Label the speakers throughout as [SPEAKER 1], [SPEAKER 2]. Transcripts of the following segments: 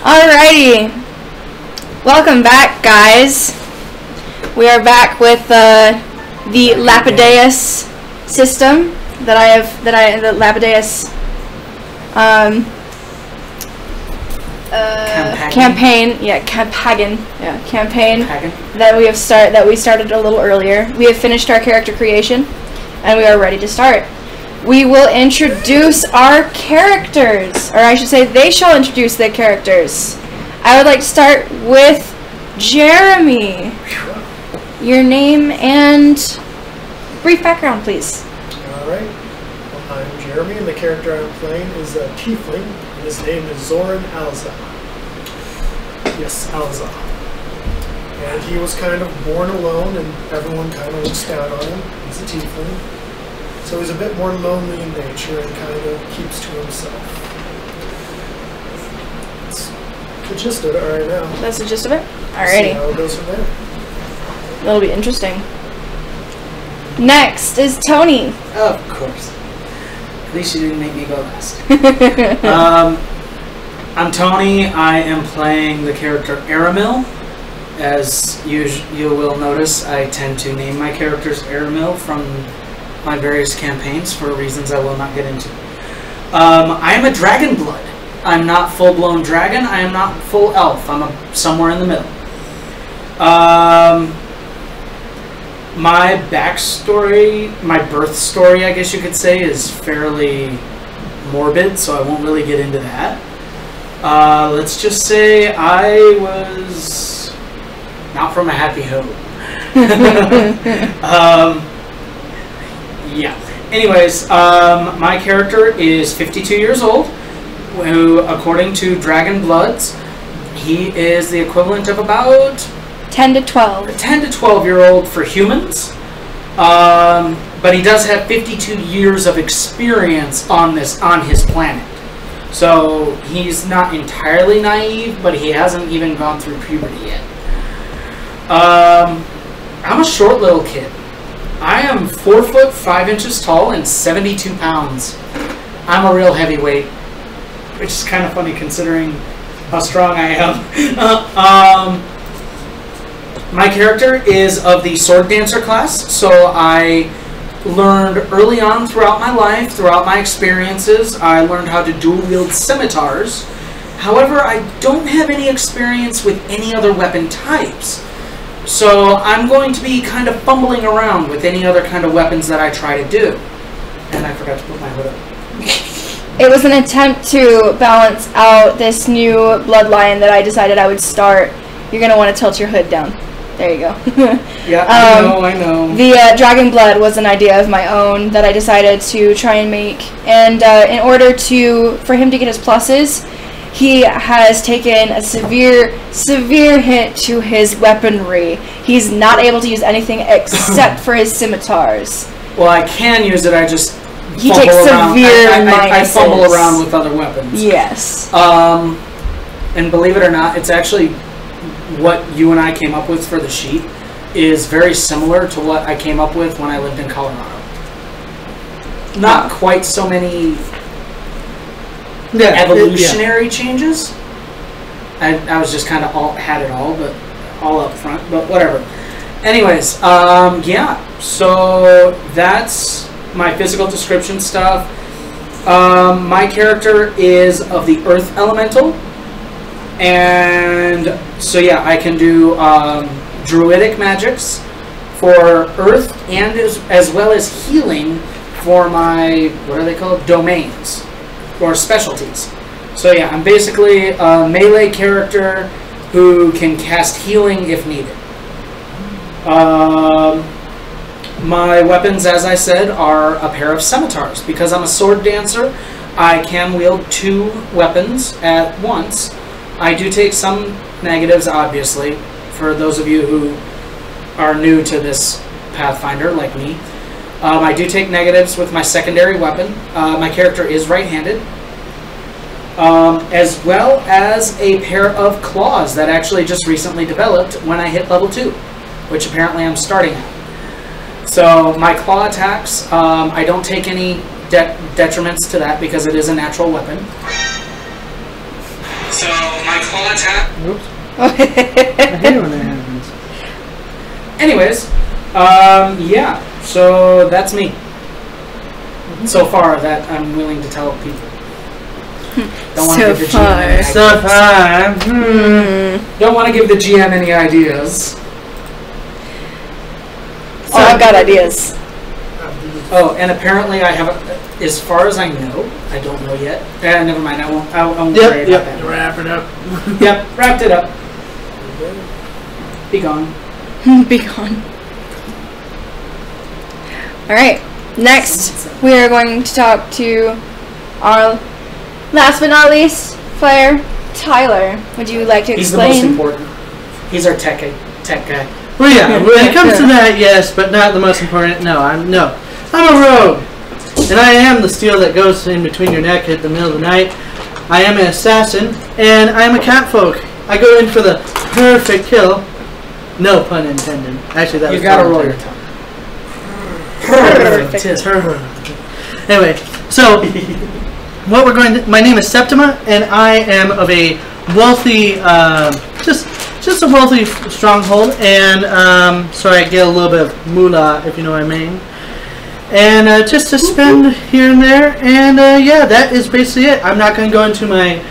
[SPEAKER 1] Alrighty, welcome back, guys. We are back with the Lapideas system the Lapideas campaign that we started a little earlier. We have finished our character creation, and we are ready to start. We will introduce our characters, or I should say they shall introduce their characters. I would like to start with Jeremy. Your name and brief background, please.
[SPEAKER 2] Alright, well, I'm Jeremy, and the character I'm playing is a tiefling, and his name is Zoran Alza. Yes, Alza. And he was kind of born alone, and everyone kind of looks down on him. He's a tiefling. So he's a bit more lonely in nature and kind of keeps to himself. That's the gist of it right now.
[SPEAKER 1] That's the gist of it? Alrighty.
[SPEAKER 2] See how it goes from there.
[SPEAKER 1] That'll be interesting. Next is Tony.
[SPEAKER 3] Of course. At least you didn't make me go last. I'm Tony. I am playing the character Aramil. As you will notice, I tend to name my characters Aramil from my various campaigns for reasons I will not get into. I am a dragon blood. I'm not full-blown dragon. I am not full elf. I'm somewhere in the middle. My backstory, my birth story, I guess you could say, is fairly morbid, so I won't really get into that. Let's just say I was not from a happy home. Yeah. Anyways, my character is 52 years old, who, according to Dragon Bloods, he is the equivalent of about
[SPEAKER 1] 10 to 12.
[SPEAKER 3] 10 to 12-year-old for humans, but he does have 52 years of experience on his planet. So he's not entirely naive, but he hasn't even gone through puberty yet. I'm a short little kid. I am 4 foot 5 inches tall and 72 pounds. I'm a real heavyweight, which is kind of funny considering how strong I am. My character is of the sword dancer class, so I learned early on throughout my life, throughout my experiences, I learned how to dual wield scimitars. However, I don't have any experience with any other weapon types. So I'm going to be kind of fumbling around with any other kind of weapons that I try to do. And I forgot to put my hood up.
[SPEAKER 1] It was an attempt to balance out this new bloodline that I decided I would start. You're going to want to tilt your hood down. There you go.
[SPEAKER 3] Yeah, I know.
[SPEAKER 1] The Dragon Blood was an idea of my own that I decided to try and make. And in order for him to get his pluses, he has taken a severe hit to his weaponry. He's not able to use anything except for his scimitars.
[SPEAKER 3] Well, I can use it, I just
[SPEAKER 1] he takes severe minuses.
[SPEAKER 3] I fumble around with other weapons.
[SPEAKER 1] Yes.
[SPEAKER 3] And believe it or not, it's actually what you and I came up with for the sheet is very similar to what I came up with when I lived in Colorado. Not quite so many evolutionary changes. I was just kind of had it all, but all up front, but whatever. Anyways, yeah, so that's my physical description stuff. My character is of the Earth Elemental, and so yeah, I can do druidic magics for Earth, and as well as healing for my, what are they called, domains or specialties. So yeah, I'm basically a melee character who can cast healing if needed. My weapons, as I said, are a pair of scimitars. Because I'm a sword dancer, I can wield 2 weapons at once. I do take some negatives, obviously, for those of you who are new to this Pathfinder, like me. I do take negatives with my secondary weapon. My character is right-handed. As well as a pair of claws that actually just recently developed when I hit level 2, which apparently I'm starting at. So my claw attacks, I don't take any detriments to that because it is a natural weapon. So my claw attack.
[SPEAKER 4] Oops. I hate it when that happens.
[SPEAKER 3] Anyways, yeah. So that's me. So far that I'm willing to tell people. Don't want to give the GM any ideas.
[SPEAKER 4] So far.
[SPEAKER 3] Don't want to give the GM any ideas.
[SPEAKER 1] Oh, I've got ideas.
[SPEAKER 3] Oh, and apparently I have, as far as I know, I don't know yet. Never mind, I won't worry about that.
[SPEAKER 4] Wrap it up.
[SPEAKER 3] Yep, wrapped it up. Be gone.
[SPEAKER 1] Be gone. Alright, next we are going to talk to our last but not least player, Tyler. Would you like to
[SPEAKER 3] He's
[SPEAKER 1] explain?
[SPEAKER 3] the most important. He's our tech guy.
[SPEAKER 4] Well, yeah, when it comes to that, yes, but not the most important. No, I'm a rogue. And I am the steel that goes in between your neck at the middle of the night. I am an assassin, and I am a catfolk. I go in for the perfect kill. No pun intended. Actually, that was.
[SPEAKER 3] You gotta roll your tongue.
[SPEAKER 1] Perfect.
[SPEAKER 4] Anyway, so what we're going to. My name is Septima, and I am of a wealthy, just a wealthy stronghold, and so I get a little bit of moolah, if you know what I mean. And just to spend here and there, and yeah, that is basically it. I'm not going to go into my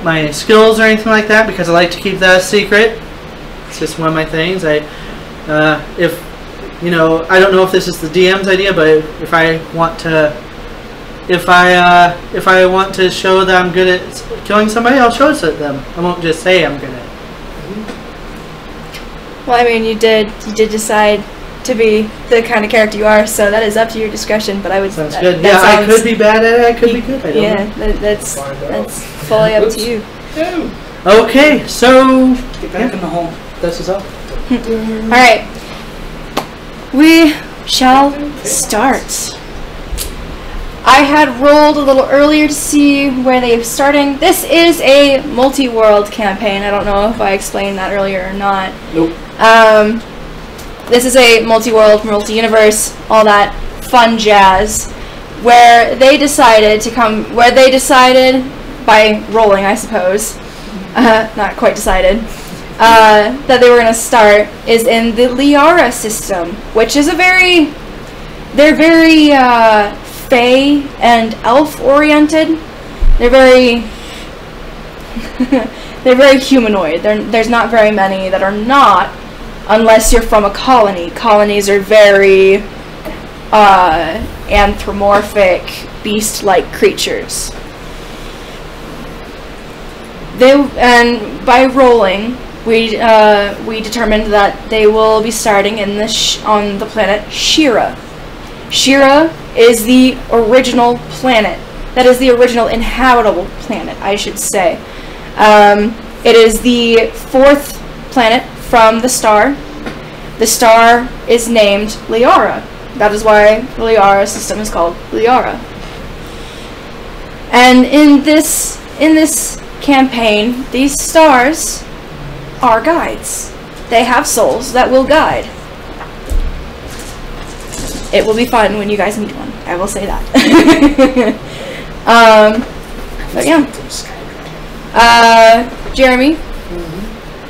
[SPEAKER 4] my skills or anything like that because I like to keep that a secret. It's just one of my things. If you know, I don't know if this is the DM's idea, but if I want to, if I want to show that I'm good at killing somebody, I'll show it to them. I won't just say I'm good at it.
[SPEAKER 1] Well, I mean, you did decide to be the kind of character you are, so that is up to your discretion. But I would.
[SPEAKER 4] Sounds good. Yeah, I could be bad at it. I could be good. I don't know.
[SPEAKER 1] That's fully up to you.
[SPEAKER 4] Okay, so
[SPEAKER 3] Get back in the hole.
[SPEAKER 4] this is up.
[SPEAKER 1] All right, we shall start. I had rolled a little earlier to see where they're starting. This is a multi-world campaign. I don't know if I explained that earlier or not.
[SPEAKER 3] Nope.
[SPEAKER 1] This is a multi-world, multi-universe, all that fun jazz, where they decided by rolling, I suppose, not quite decided, that they were going to start is in the Liara system, which is they're very Fae and elf oriented. They're very they're very humanoid. There's not very many that are not, unless you're from a colony. Colonies are very anthropomorphic, beast-like creatures. And by rolling, we determined that they will be starting in on the planet Shira. Shira is the original planet. That is the original inhabitable planet, I should say. It is the 4th planet from the star. The star is named Liara. That is why the Liara system is called Liara. And in this campaign, these stars are guides. They have souls that will guide. It will be fun when you guys meet one. I will say that. But yeah. Jeremy,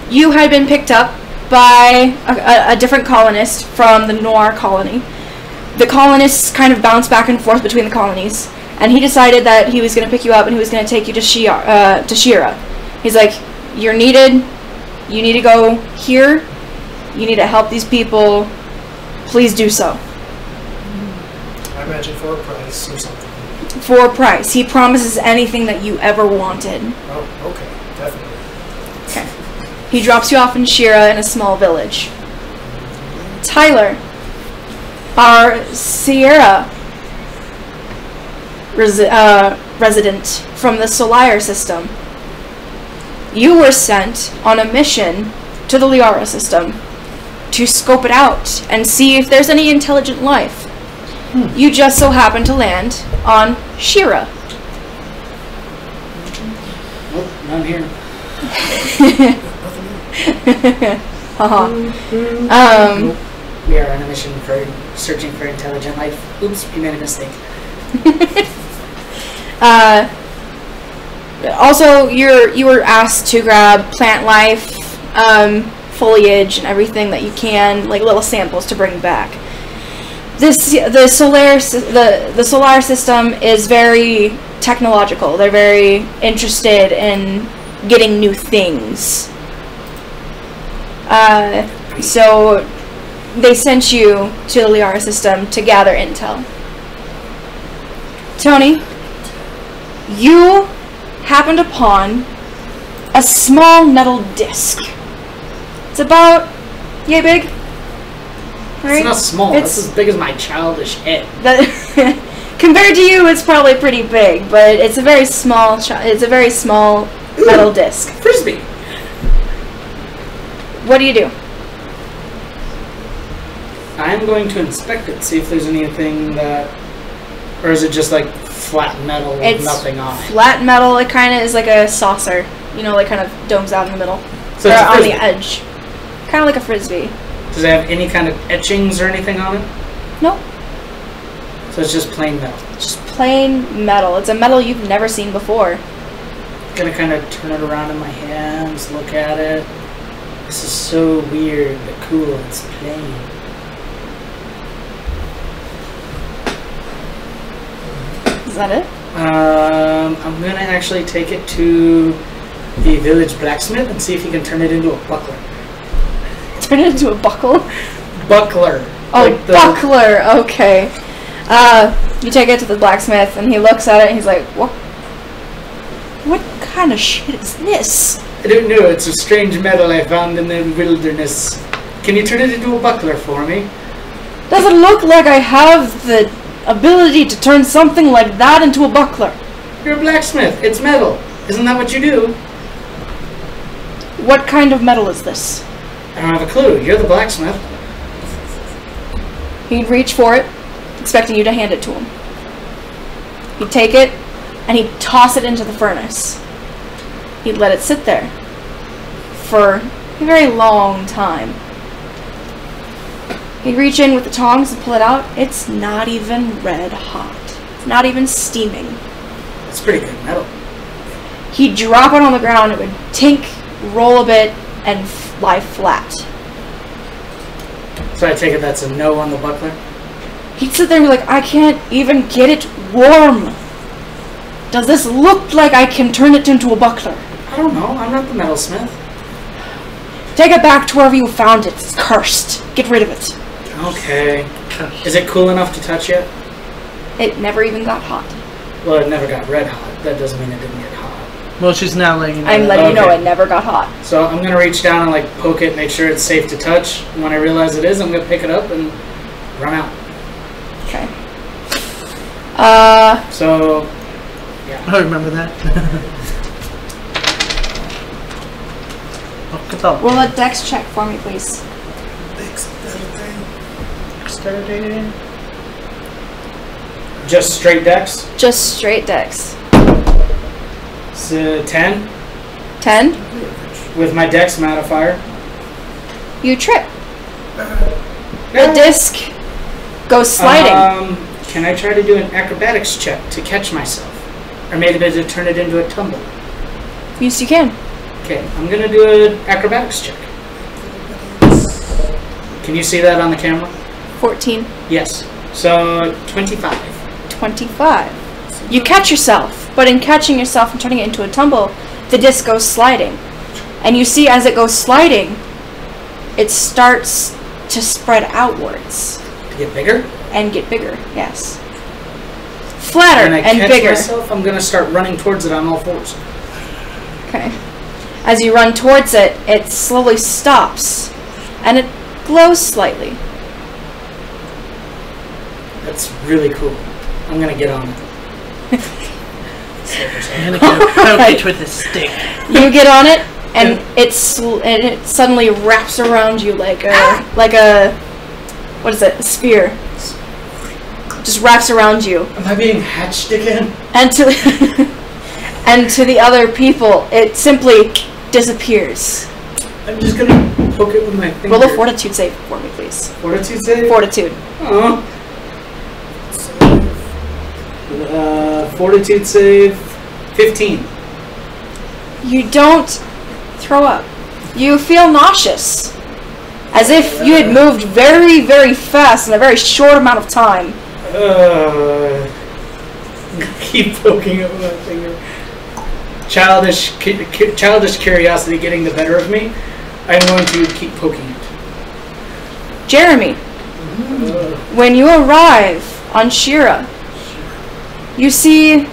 [SPEAKER 1] you had been picked up by a different colonist from the Noir colony. The colonists kind of bounced back and forth between the colonies, and he decided that he was going to pick you up and he was going to take you to Shira. He's like, you're needed. You need to go here. You need to help these people. Please do so.
[SPEAKER 2] I imagine for a price or something.
[SPEAKER 1] For a price. He promises anything that you ever wanted.
[SPEAKER 2] Oh, okay. Definitely.
[SPEAKER 1] Okay. He drops you off in Shira in a small village. Tyler, our Sierra resident from the Solar system. You were sent on a mission to the Liara system to scope it out and see if there's any intelligent life. You just so happen to land on Shira.
[SPEAKER 3] Nope, none here.
[SPEAKER 1] Haha.
[SPEAKER 3] Nope. We are on a mission for searching for intelligent life. Oops, we made a mistake.
[SPEAKER 1] Also, you were asked to grab plant life, foliage, and everything that you can, like little samples to bring back. The solar system is very technological. They're very interested in getting new things. So they sent you to the Liara system to gather intel. Tony, you happened upon a small metal disc. It's about yay big. Right?
[SPEAKER 3] It's not small. It's as big as my childish head.
[SPEAKER 1] Compared to you, it's probably pretty big, but it's a very small. It's a very small metal disc.
[SPEAKER 3] Frisbee.
[SPEAKER 1] What do you do?
[SPEAKER 3] I'm going to inspect it, see if there's anything that, or is it just like flat metal with nothing on it?
[SPEAKER 1] Flat metal. It kind of is like a saucer. You know, like kind of domes out in the middle.
[SPEAKER 3] So
[SPEAKER 1] or
[SPEAKER 3] it's a
[SPEAKER 1] on
[SPEAKER 3] frisbee.
[SPEAKER 1] the edge. Kind of like a frisbee.
[SPEAKER 3] Does it have any kind of etchings or anything on it?
[SPEAKER 1] Nope.
[SPEAKER 3] So it's just plain metal.
[SPEAKER 1] Just plain metal. It's a metal you've never seen before.
[SPEAKER 3] I'm gonna kind of turn it around in my hands, look at it. This is so weird but cool. It's plain.
[SPEAKER 1] Is that it?
[SPEAKER 3] I'm gonna actually take it to the village blacksmith and see if he can turn it into a buckler.
[SPEAKER 1] Turn it into a buckle?
[SPEAKER 3] Buckler.
[SPEAKER 1] Oh,
[SPEAKER 3] Like the-
[SPEAKER 1] buckler. Okay. You take it to the blacksmith, and he looks at it, and he's like, "What? What kind of shit is this?"
[SPEAKER 3] I don't know. It's a strange metal I found in the wilderness. Can you turn it into a buckler for me?
[SPEAKER 1] Doesn't look like I have the ability to turn something like that into a buckler.
[SPEAKER 3] You're a blacksmith. It's metal. Isn't that what you do?
[SPEAKER 1] What kind of metal is this?
[SPEAKER 3] I don't have a clue. You're the blacksmith.
[SPEAKER 1] He'd reach for it, expecting you to hand it to him. He'd take it, and he'd toss it into the furnace. He'd let it sit there for a very long time. He'd reach in with the tongs and pull it out. It's not even red hot. It's not even steaming.
[SPEAKER 3] It's pretty good metal.
[SPEAKER 1] He'd drop it on the ground. It would tink, roll a bit, and lie flat.
[SPEAKER 3] So I take it that's a no on the buckler?
[SPEAKER 1] He'd sit there and be like, I can't even get it warm. Does this look like I can turn it into a buckler?
[SPEAKER 3] I don't know. I'm not the metalsmith.
[SPEAKER 1] Take it back to wherever you found it. It's cursed. Get rid of it.
[SPEAKER 3] Okay. Is it cool enough to touch yet?
[SPEAKER 1] It never even got hot.
[SPEAKER 3] Well, it never got red hot. That doesn't mean it didn't get hot.
[SPEAKER 4] Well, she's now letting you know.
[SPEAKER 1] I'm letting you know
[SPEAKER 3] Okay.
[SPEAKER 1] it never got hot.
[SPEAKER 3] So I'm going to reach down and like poke it, make sure it's safe to touch. And when I realize it is, I'm going to pick it up and run out.
[SPEAKER 1] Okay.
[SPEAKER 3] So, yeah.
[SPEAKER 4] I remember that. Oh, good thought.
[SPEAKER 1] Roll a dex check for me, please.
[SPEAKER 4] Dexterity.
[SPEAKER 3] Just straight dex.
[SPEAKER 1] Just straight dex.
[SPEAKER 3] So 10
[SPEAKER 1] 10.
[SPEAKER 3] with my dex modifier.
[SPEAKER 1] You trip. The disc goes sliding.
[SPEAKER 3] Can I try to do an acrobatics check to catch myself? Or maybe to turn it into a tumble?
[SPEAKER 1] Yes, you can.
[SPEAKER 3] Okay, I'm going to do an acrobatics check. Can you see that on the camera?
[SPEAKER 1] 14.
[SPEAKER 3] Yes. So 25.
[SPEAKER 1] 25. You catch yourself, but in catching yourself and turning it into a tumble, the disc goes sliding. And you see as it goes sliding, it starts to spread outwards.
[SPEAKER 3] To get bigger?
[SPEAKER 1] And get bigger, yes. Flatter
[SPEAKER 3] When I
[SPEAKER 1] and
[SPEAKER 3] catch
[SPEAKER 1] bigger.
[SPEAKER 3] myself, I'm going to start running towards it on all fours.
[SPEAKER 1] Okay. As you run towards it, it slowly stops. And it glows slightly.
[SPEAKER 3] That's really cool. I'm going to get on it.
[SPEAKER 4] I'm gonna poke it with a stick.
[SPEAKER 1] You get on it, and it suddenly wraps around you like a what is it? A spear. Just wraps around you.
[SPEAKER 3] Am I being hatched again?
[SPEAKER 1] And to and to the other people, it simply disappears.
[SPEAKER 3] I'm just going to poke it with my finger.
[SPEAKER 1] Roll a fortitude save for me, please.
[SPEAKER 3] Fortitude save?
[SPEAKER 1] Fortitude.
[SPEAKER 3] Oh. Fortitude save 15.
[SPEAKER 1] You don't throw up. You feel nauseous. As if you had moved very, very fast in a very short amount of time.
[SPEAKER 3] Keep poking at my finger. Childish curiosity getting the better of me. I'm going to keep poking it.
[SPEAKER 1] Jeremy, when you arrive on Shira, you see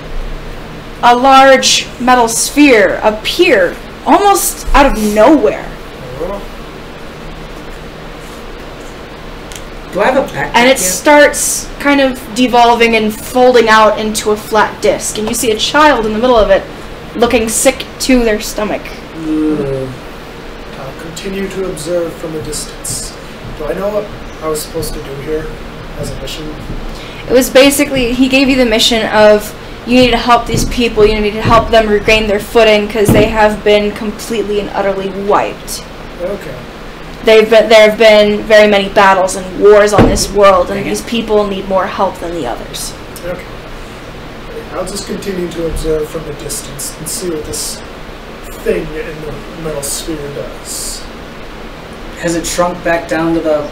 [SPEAKER 1] a large metal sphere appear almost out of nowhere.
[SPEAKER 3] Do I have a backpack
[SPEAKER 1] And it
[SPEAKER 3] yet?
[SPEAKER 1] starts kind of devolving and folding out into a flat disc. And you see a child in the middle of it looking sick to their stomach.
[SPEAKER 2] I'll continue to observe from a distance. Do I know what I was supposed to do here as a mission?
[SPEAKER 1] It was basically, he gave you the mission of you need to help these people, you need to help them regain their footing because they have been completely and utterly wiped.
[SPEAKER 2] Okay.
[SPEAKER 1] There have been very many battles and wars on this world, and these people need more help than the others.
[SPEAKER 2] Okay. I'll just continue to observe from a distance and see what this thing in the metal sphere does.
[SPEAKER 3] Has it shrunk back down to the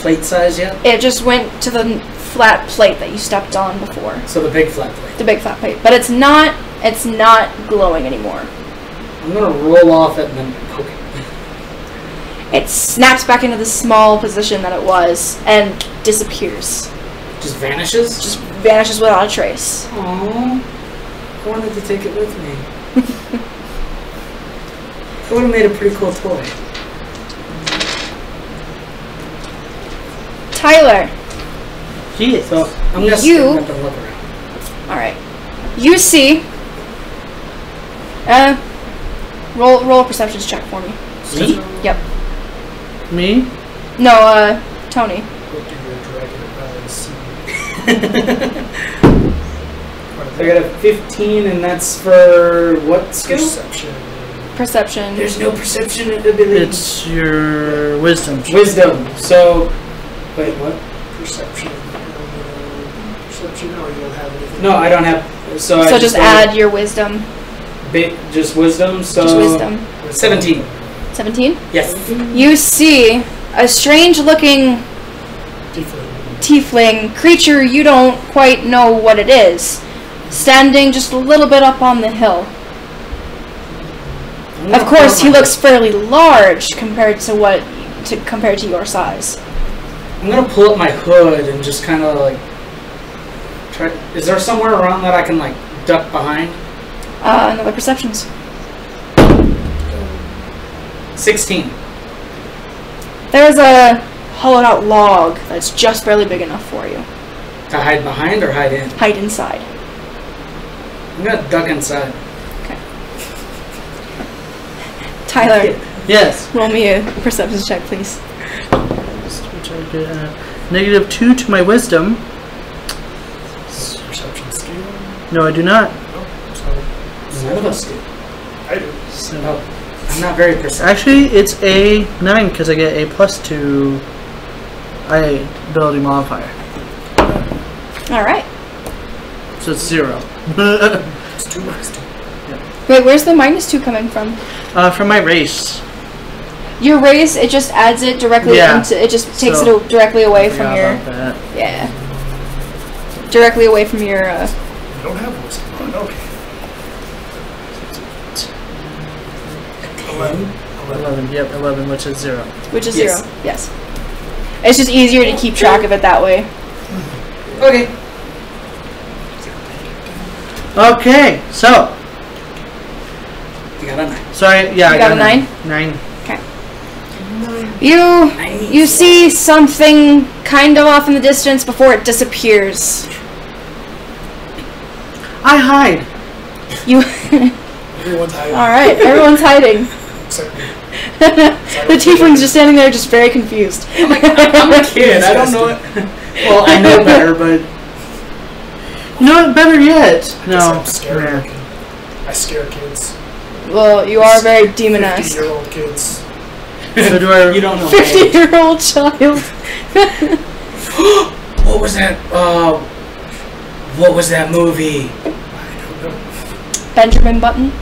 [SPEAKER 3] plate size yet?
[SPEAKER 1] It just went to the flat plate that you stepped on before.
[SPEAKER 3] So the big flat plate.
[SPEAKER 1] The big flat plate. But it's not glowing anymore.
[SPEAKER 3] I'm gonna roll off it and then poke it.
[SPEAKER 1] It snaps back into the small position that it was and disappears.
[SPEAKER 3] Just vanishes?
[SPEAKER 1] Just vanishes without a trace.
[SPEAKER 3] Aww. I wanted to take it with me. It would have made a pretty cool toy.
[SPEAKER 1] Tyler.
[SPEAKER 4] Jeez.
[SPEAKER 3] So I'm gonna stand up and look around.
[SPEAKER 1] Alright. You see roll a perceptions check for me.
[SPEAKER 4] Me?
[SPEAKER 1] Yep.
[SPEAKER 4] Me?
[SPEAKER 1] No, Tony.
[SPEAKER 2] What do your dragon eyes see?
[SPEAKER 3] I got a 15 and that's for what skill?
[SPEAKER 2] Perception.
[SPEAKER 1] Perception.
[SPEAKER 3] There's no perception ability.
[SPEAKER 4] It's your wisdom.
[SPEAKER 3] Wisdom. So, wait, what?
[SPEAKER 2] Perception. Perception. Oh, you don't have anything.
[SPEAKER 3] No, I don't have. So I
[SPEAKER 1] just add your wisdom.
[SPEAKER 3] Just wisdom. So
[SPEAKER 1] Just wisdom.
[SPEAKER 3] 17.
[SPEAKER 1] 17?
[SPEAKER 3] Yes.
[SPEAKER 1] You see a strange looking tiefling creature, you don't quite know what it is, standing just a little bit up on the hill. Of course, he looks fairly large compared to your size.
[SPEAKER 3] I'm gonna pull up my hood and just kind of like try. Is there somewhere around that I can like duck behind?
[SPEAKER 1] Another perceptions.
[SPEAKER 3] 16.
[SPEAKER 1] There's a hollowed out log that's just barely big enough for you.
[SPEAKER 3] To hide behind or hide in?
[SPEAKER 1] Hide inside.
[SPEAKER 3] I'm gonna duck inside.
[SPEAKER 1] Okay. Tyler,
[SPEAKER 4] Yes.
[SPEAKER 1] roll me a perceptions check, please.
[SPEAKER 4] Which I get -2 to my wisdom.
[SPEAKER 2] Perception skill?
[SPEAKER 4] No, I do not.
[SPEAKER 2] No. So,
[SPEAKER 3] None of us do.
[SPEAKER 2] I do.
[SPEAKER 4] So,
[SPEAKER 3] Oh, I'm not very perceptive.
[SPEAKER 4] actually, it's a 9 because I get a +2 ability modifier.
[SPEAKER 1] Alright.
[SPEAKER 4] So it's 0.
[SPEAKER 2] It's 2 minus 2.
[SPEAKER 1] Wait, where's the -2 coming from?
[SPEAKER 4] From my race.
[SPEAKER 1] Your race, it just adds it directly into, it just takes
[SPEAKER 4] So,
[SPEAKER 1] it directly away
[SPEAKER 4] I
[SPEAKER 1] from
[SPEAKER 4] forgot
[SPEAKER 1] your,
[SPEAKER 4] about that.
[SPEAKER 1] yeah. Directly away from your,
[SPEAKER 2] You don't have wisdom. Oh, okay. 11.
[SPEAKER 4] 11, yep, 11, which is 0.
[SPEAKER 1] which is
[SPEAKER 3] Yes.
[SPEAKER 1] 0. Yes. It's just easier to keep track of it that way.
[SPEAKER 3] Okay.
[SPEAKER 4] Okay, so.
[SPEAKER 3] You got a 9.
[SPEAKER 4] Sorry, yeah,
[SPEAKER 1] You
[SPEAKER 4] I
[SPEAKER 1] got
[SPEAKER 4] got
[SPEAKER 1] a 9?
[SPEAKER 4] 9.
[SPEAKER 1] Okay. You see something kind of off in the distance before it disappears.
[SPEAKER 4] I hide.
[SPEAKER 1] You.
[SPEAKER 2] Everyone's hiding.
[SPEAKER 1] Alright, everyone's hiding.
[SPEAKER 2] Except me.
[SPEAKER 1] The tiefling's just standing there, just very confused.
[SPEAKER 3] I'm a kid. I don't know it. Well, I know better, but
[SPEAKER 4] You know what? Better yet.
[SPEAKER 2] Guess
[SPEAKER 4] No.
[SPEAKER 2] I'm scary. I scare kids.
[SPEAKER 1] Well, you are very demon-esque.
[SPEAKER 2] 50-year-old kids.
[SPEAKER 4] So do I?
[SPEAKER 3] you don't know.
[SPEAKER 1] 50-year-old child.
[SPEAKER 3] What was that? What was that movie?
[SPEAKER 2] I don't know.
[SPEAKER 1] Benjamin Button.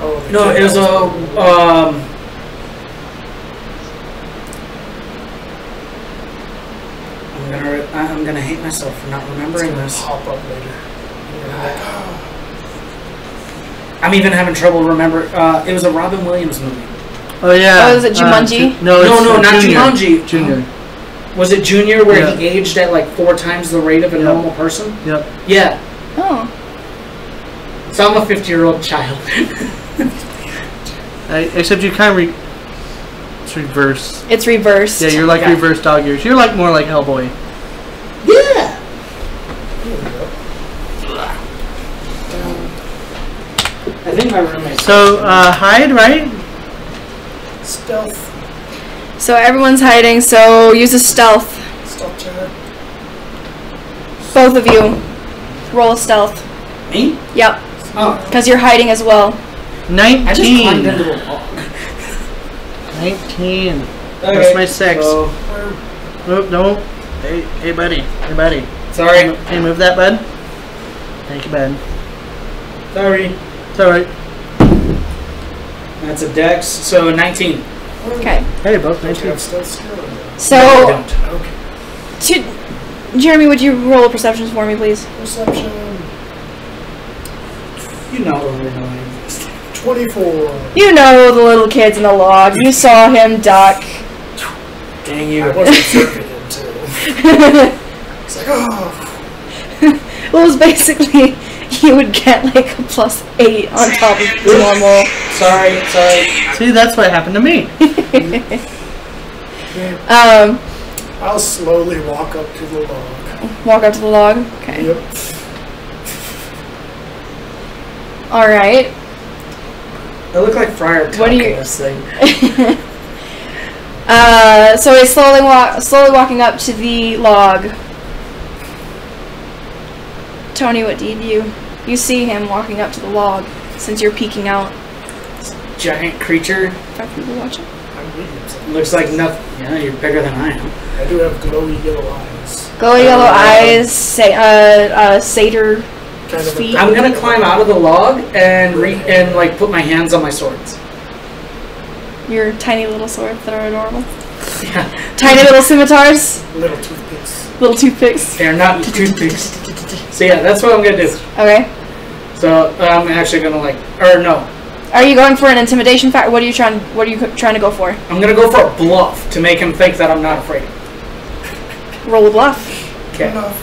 [SPEAKER 2] Oh, the
[SPEAKER 3] No,
[SPEAKER 2] kid
[SPEAKER 3] it was
[SPEAKER 2] also-
[SPEAKER 3] I'm gonna hate myself for not
[SPEAKER 2] It's
[SPEAKER 3] remembering
[SPEAKER 2] gonna
[SPEAKER 3] this.
[SPEAKER 2] pop up later. And you're like, oh.
[SPEAKER 3] I'm even having trouble remembering. It was a Robin Williams movie.
[SPEAKER 4] Oh yeah.
[SPEAKER 1] Oh, is it Jumanji?
[SPEAKER 4] No, it's,
[SPEAKER 3] No, not
[SPEAKER 4] Junior.
[SPEAKER 3] Jumanji.
[SPEAKER 4] Junior.
[SPEAKER 3] Was it Junior where
[SPEAKER 4] Yeah.
[SPEAKER 3] he aged at like 4 times the rate of a
[SPEAKER 4] Yep.
[SPEAKER 3] normal person?
[SPEAKER 4] Yep.
[SPEAKER 3] Yeah.
[SPEAKER 1] Oh.
[SPEAKER 3] So I'm a 50-year-old child.
[SPEAKER 4] Except you kind of it's reverse.
[SPEAKER 1] It's reversed.
[SPEAKER 4] Yeah, you're like
[SPEAKER 3] Yeah.
[SPEAKER 4] reverse dog ears. You're like more like Hellboy.
[SPEAKER 3] Yeah.
[SPEAKER 2] Here we go.
[SPEAKER 3] I think my roommate.
[SPEAKER 4] So hide, right?
[SPEAKER 2] Stealth.
[SPEAKER 1] So everyone's hiding, so use a stealth.
[SPEAKER 2] Stealth check.
[SPEAKER 1] Both of you. Roll a stealth.
[SPEAKER 3] Me?
[SPEAKER 1] Yep.
[SPEAKER 3] Oh.
[SPEAKER 1] Because you're hiding as well.
[SPEAKER 4] 19.
[SPEAKER 3] I just climbed into the log.
[SPEAKER 4] 19. That's my 6.
[SPEAKER 3] So,
[SPEAKER 4] Oh, no. Hey, buddy. Hey, buddy.
[SPEAKER 3] sorry.
[SPEAKER 4] Can you move that, bud? Thank you, bud.
[SPEAKER 3] Sorry.
[SPEAKER 4] It's alright.
[SPEAKER 3] That's a dex. So 19.
[SPEAKER 1] Okay.
[SPEAKER 4] Hey, both
[SPEAKER 2] Don't you
[SPEAKER 4] 19.
[SPEAKER 2] have stealth skill? Or no?
[SPEAKER 3] No, I
[SPEAKER 1] So,
[SPEAKER 3] don't.
[SPEAKER 2] Okay.
[SPEAKER 1] Jeremy, would you roll a perceptions for me, please?
[SPEAKER 2] Perception.
[SPEAKER 3] You know what we're doing.
[SPEAKER 2] 24.
[SPEAKER 1] You know the little kids in the log. You saw him duck.
[SPEAKER 3] Dang you.
[SPEAKER 2] I was observing him too. It's like, oh.
[SPEAKER 1] Well, it was basically you would get like a +8 on top of the normal.
[SPEAKER 3] Sorry.
[SPEAKER 4] See, that's what happened to me.
[SPEAKER 2] I'll slowly walk up to the log.
[SPEAKER 1] Walk up to the log. Okay.
[SPEAKER 2] Yep.
[SPEAKER 1] All right.
[SPEAKER 3] I look like Friar Tuck
[SPEAKER 1] What do you-
[SPEAKER 3] in this thing.
[SPEAKER 1] So he's slowly walking up to the log. Tony, what do you see him walking up to the log since you're peeking out?
[SPEAKER 3] Giant creature.
[SPEAKER 1] 5 people watching.
[SPEAKER 2] I'm medium. So
[SPEAKER 3] Looks like nothing. Yeah, you're bigger than I am.
[SPEAKER 2] I do have glowy yellow eyes.
[SPEAKER 1] Glowy yellow eyes, satyr.
[SPEAKER 2] Kind of
[SPEAKER 1] Feet.
[SPEAKER 2] a
[SPEAKER 3] I'm gonna climb out of the log and like put my hands on my swords.
[SPEAKER 1] Your tiny little swords that are adorable.
[SPEAKER 3] Yeah.
[SPEAKER 1] Tiny little scimitars.
[SPEAKER 2] little toothpicks.
[SPEAKER 1] Little toothpicks.
[SPEAKER 3] They're not toothpicks. So yeah, that's what I'm gonna do.
[SPEAKER 1] Okay.
[SPEAKER 3] So I'm actually gonna no.
[SPEAKER 1] Are you going for an intimidation factor? What are you trying to go for?
[SPEAKER 3] I'm gonna go for a bluff to make him think that I'm not afraid.
[SPEAKER 1] Roll a bluff.
[SPEAKER 3] Okay.
[SPEAKER 2] Enough.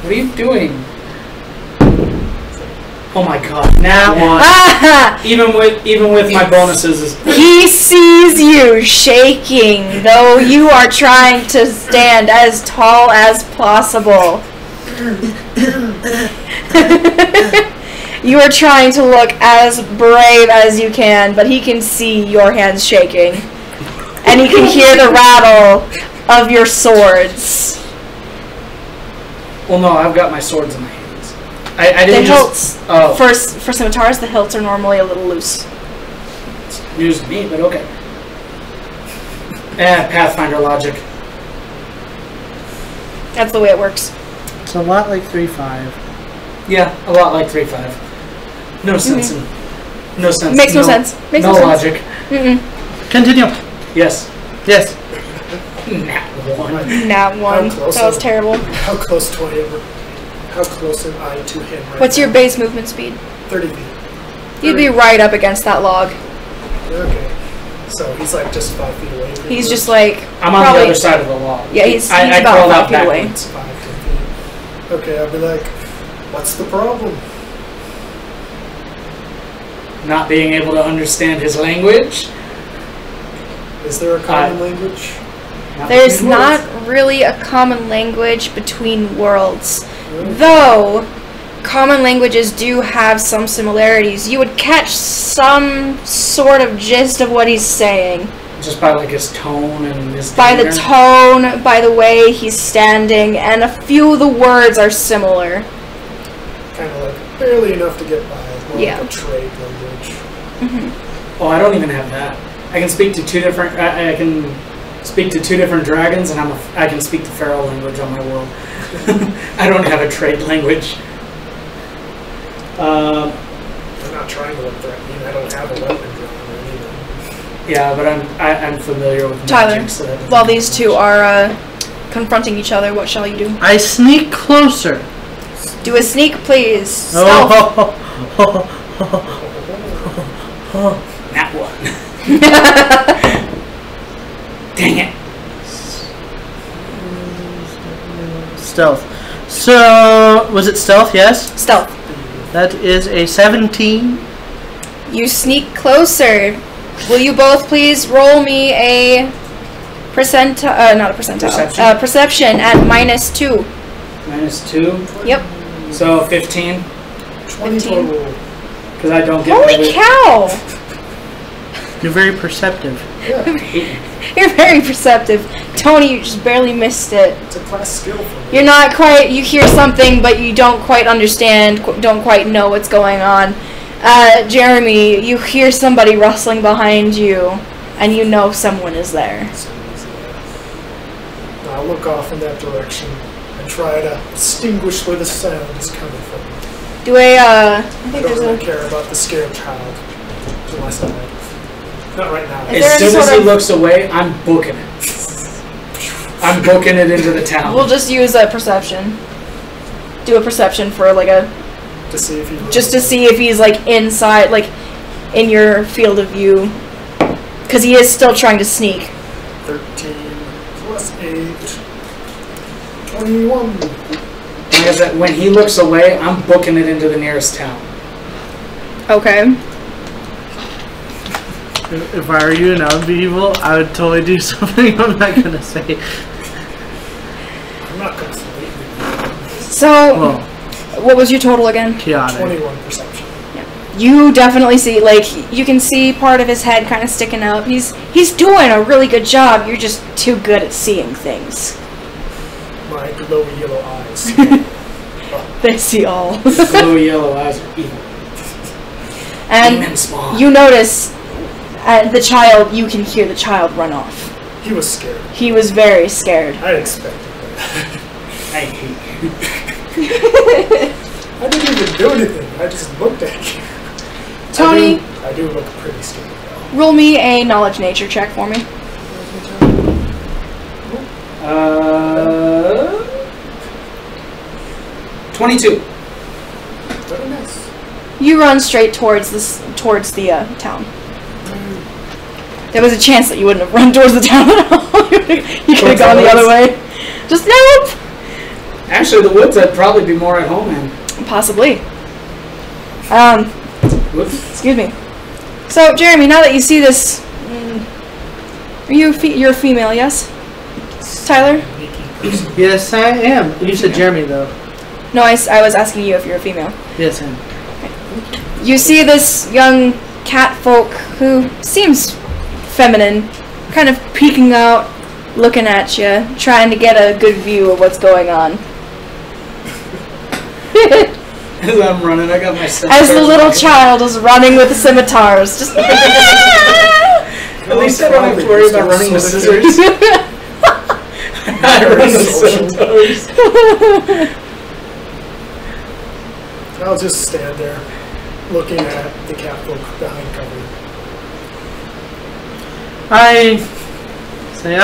[SPEAKER 3] What are you doing? Oh my god, nat one.
[SPEAKER 1] Ah!
[SPEAKER 3] Even with my bonuses,
[SPEAKER 1] He sees you shaking, though you are trying to stand as tall as possible. You are trying to look as brave as you can, but he can see your hands shaking. And he can hear the rattle of your swords.
[SPEAKER 3] well, no, I've got my swords in my hands. I
[SPEAKER 1] The
[SPEAKER 3] didn't
[SPEAKER 1] hilts,
[SPEAKER 3] just. Oh,
[SPEAKER 1] for scimitars, the hilts are normally a little loose.
[SPEAKER 3] it's news to me, but okay. Pathfinder logic.
[SPEAKER 1] That's the way it works.
[SPEAKER 4] It's a lot like 3-5.
[SPEAKER 3] Yeah, a lot like 3-5. No sense in. No sense.
[SPEAKER 1] Makes no sense. Makes
[SPEAKER 3] no
[SPEAKER 1] no sense.
[SPEAKER 3] logic.
[SPEAKER 1] Mm-mm.
[SPEAKER 4] Continue.
[SPEAKER 3] Yes.
[SPEAKER 4] Yes.
[SPEAKER 3] Nat one.
[SPEAKER 1] Nat one.
[SPEAKER 2] close
[SPEAKER 1] That was
[SPEAKER 2] am-
[SPEAKER 1] terrible.
[SPEAKER 2] How close am I to him right
[SPEAKER 1] What's your
[SPEAKER 2] now?
[SPEAKER 1] base movement speed?
[SPEAKER 2] 30 feet.
[SPEAKER 1] You'd be right up against that log.
[SPEAKER 2] Okay. So he's like just 5 feet away. pretty
[SPEAKER 1] He's
[SPEAKER 2] much.
[SPEAKER 1] just like
[SPEAKER 3] I'm on
[SPEAKER 1] probably,
[SPEAKER 3] the other side of the wall.
[SPEAKER 1] Yeah, he's
[SPEAKER 3] I
[SPEAKER 1] about
[SPEAKER 3] crawled
[SPEAKER 1] 5
[SPEAKER 3] out
[SPEAKER 1] feet away.
[SPEAKER 3] backwards.
[SPEAKER 2] 5 10 feet. Okay, I'll be like, what's the problem?
[SPEAKER 3] Not being able to understand his language.
[SPEAKER 2] Is there a common language?
[SPEAKER 1] There's
[SPEAKER 3] between
[SPEAKER 1] not
[SPEAKER 3] words.
[SPEAKER 1] really a common language between worlds.
[SPEAKER 2] Really?
[SPEAKER 1] Though common languages do have some similarities. You would catch some sort of gist of what he's saying.
[SPEAKER 3] Just by like his tone and his
[SPEAKER 1] By the
[SPEAKER 3] demeanor.
[SPEAKER 1] tone, by the way he's standing, and a few of the words are similar.
[SPEAKER 2] Kind of like barely enough to get by. More
[SPEAKER 1] Yeah.
[SPEAKER 2] like a trade language.
[SPEAKER 3] Oh, I don't even have that. I can speak to two different. I can speak to 2 different dragons, and I can speak the feral language on my world. I don't have a trade language.
[SPEAKER 2] They're not not trying to look threatening. I don't have a weapon drawn or anything.
[SPEAKER 3] Yeah, but I'm familiar with
[SPEAKER 1] Tyler,
[SPEAKER 3] magic, so that
[SPEAKER 1] while these two are confronting each other, what shall you do?
[SPEAKER 4] I sneak closer.
[SPEAKER 1] Do a sneak, please. Stealth.
[SPEAKER 3] That one. Dang it.
[SPEAKER 4] Stealth. So, was it stealth? Yes?
[SPEAKER 1] Stealth.
[SPEAKER 4] That is a 17.
[SPEAKER 1] You sneak closer. Will you both please roll me a not a percentile. Perception at -2.
[SPEAKER 3] -2.
[SPEAKER 1] Yep.
[SPEAKER 3] So 15.
[SPEAKER 2] 20
[SPEAKER 1] 15.
[SPEAKER 2] total.
[SPEAKER 3] Because I don't get.
[SPEAKER 1] Holy cow!
[SPEAKER 4] You're very perceptive.
[SPEAKER 2] Yeah,
[SPEAKER 1] You're very perceptive. Tony, you just barely missed it.
[SPEAKER 2] it's a class skill for me.
[SPEAKER 1] You're not quite, you hear something, but you don't quite understand, don't quite know what's going on. Jeremy, you hear somebody rustling behind you, and you know someone is there.
[SPEAKER 2] I'll look off in that direction and try to distinguish where the sound is coming from.
[SPEAKER 1] Do a, I
[SPEAKER 2] I
[SPEAKER 1] think
[SPEAKER 2] don't
[SPEAKER 1] there's
[SPEAKER 2] really
[SPEAKER 1] a,
[SPEAKER 2] care about the scared child to my side. Not right now.
[SPEAKER 1] Is there
[SPEAKER 3] As
[SPEAKER 1] any
[SPEAKER 3] soon as
[SPEAKER 1] sort
[SPEAKER 3] he
[SPEAKER 1] of-
[SPEAKER 3] looks away, I'm booking it. I'm booking it into the town.
[SPEAKER 1] we'll just use a perception. Do a perception for like a,
[SPEAKER 2] To see if he
[SPEAKER 1] just to see if he's like inside, like in your field of view. Because he is still trying to sneak.
[SPEAKER 2] 13 plus 8. 21.
[SPEAKER 3] Like I said, when he looks away, I'm booking it into the nearest town.
[SPEAKER 1] Okay.
[SPEAKER 4] If I were you and I would be evil, I would totally do something I'm not going to say.
[SPEAKER 2] I'm not completely.
[SPEAKER 1] So,
[SPEAKER 4] Well,
[SPEAKER 1] what was your total again?
[SPEAKER 4] chaotic.
[SPEAKER 2] 21 perception.
[SPEAKER 1] You definitely see, like, you can see part of his head kind of sticking out. He's doing a really good job. You're just too good at seeing things.
[SPEAKER 2] My glowy yellow eyes.
[SPEAKER 1] They see all.
[SPEAKER 3] Glow yellow eyes are evil.
[SPEAKER 1] And
[SPEAKER 3] Demon spawn.
[SPEAKER 1] you notice the child, you can hear the child run off.
[SPEAKER 2] He was scared.
[SPEAKER 1] He was very scared.
[SPEAKER 2] I expected that.
[SPEAKER 3] I hate you.
[SPEAKER 2] I didn't even do anything. I just looked at you.
[SPEAKER 1] Tony,
[SPEAKER 2] I do look pretty scared though.
[SPEAKER 1] roll me a knowledge nature check for me.
[SPEAKER 3] 22.
[SPEAKER 2] Very nice.
[SPEAKER 1] You run straight towards the town. There was a chance that you wouldn't have run towards the town at all. You could have gone the other way. Just nope.
[SPEAKER 3] Actually, the woods I'd probably be more at home in.
[SPEAKER 1] Possibly.
[SPEAKER 3] Whoops.
[SPEAKER 1] Excuse me. So, Jeremy, now that you see this, are you you're a female, yes? Tyler?
[SPEAKER 4] Yes, I am. You said Jeremy, though.
[SPEAKER 1] No, I was asking you if you're a female.
[SPEAKER 4] Yes, I am.
[SPEAKER 1] You see this young cat folk who seems feminine, kind of peeking out, looking at you, trying to get a good view of what's going on.
[SPEAKER 3] As I'm running, I got my
[SPEAKER 1] As the little child is running with the scimitars, just
[SPEAKER 3] At least I don't have to worry about running with scissors. I run with scimitars.
[SPEAKER 2] I'll just stand there, looking at the catfolk behind cover.
[SPEAKER 4] I say,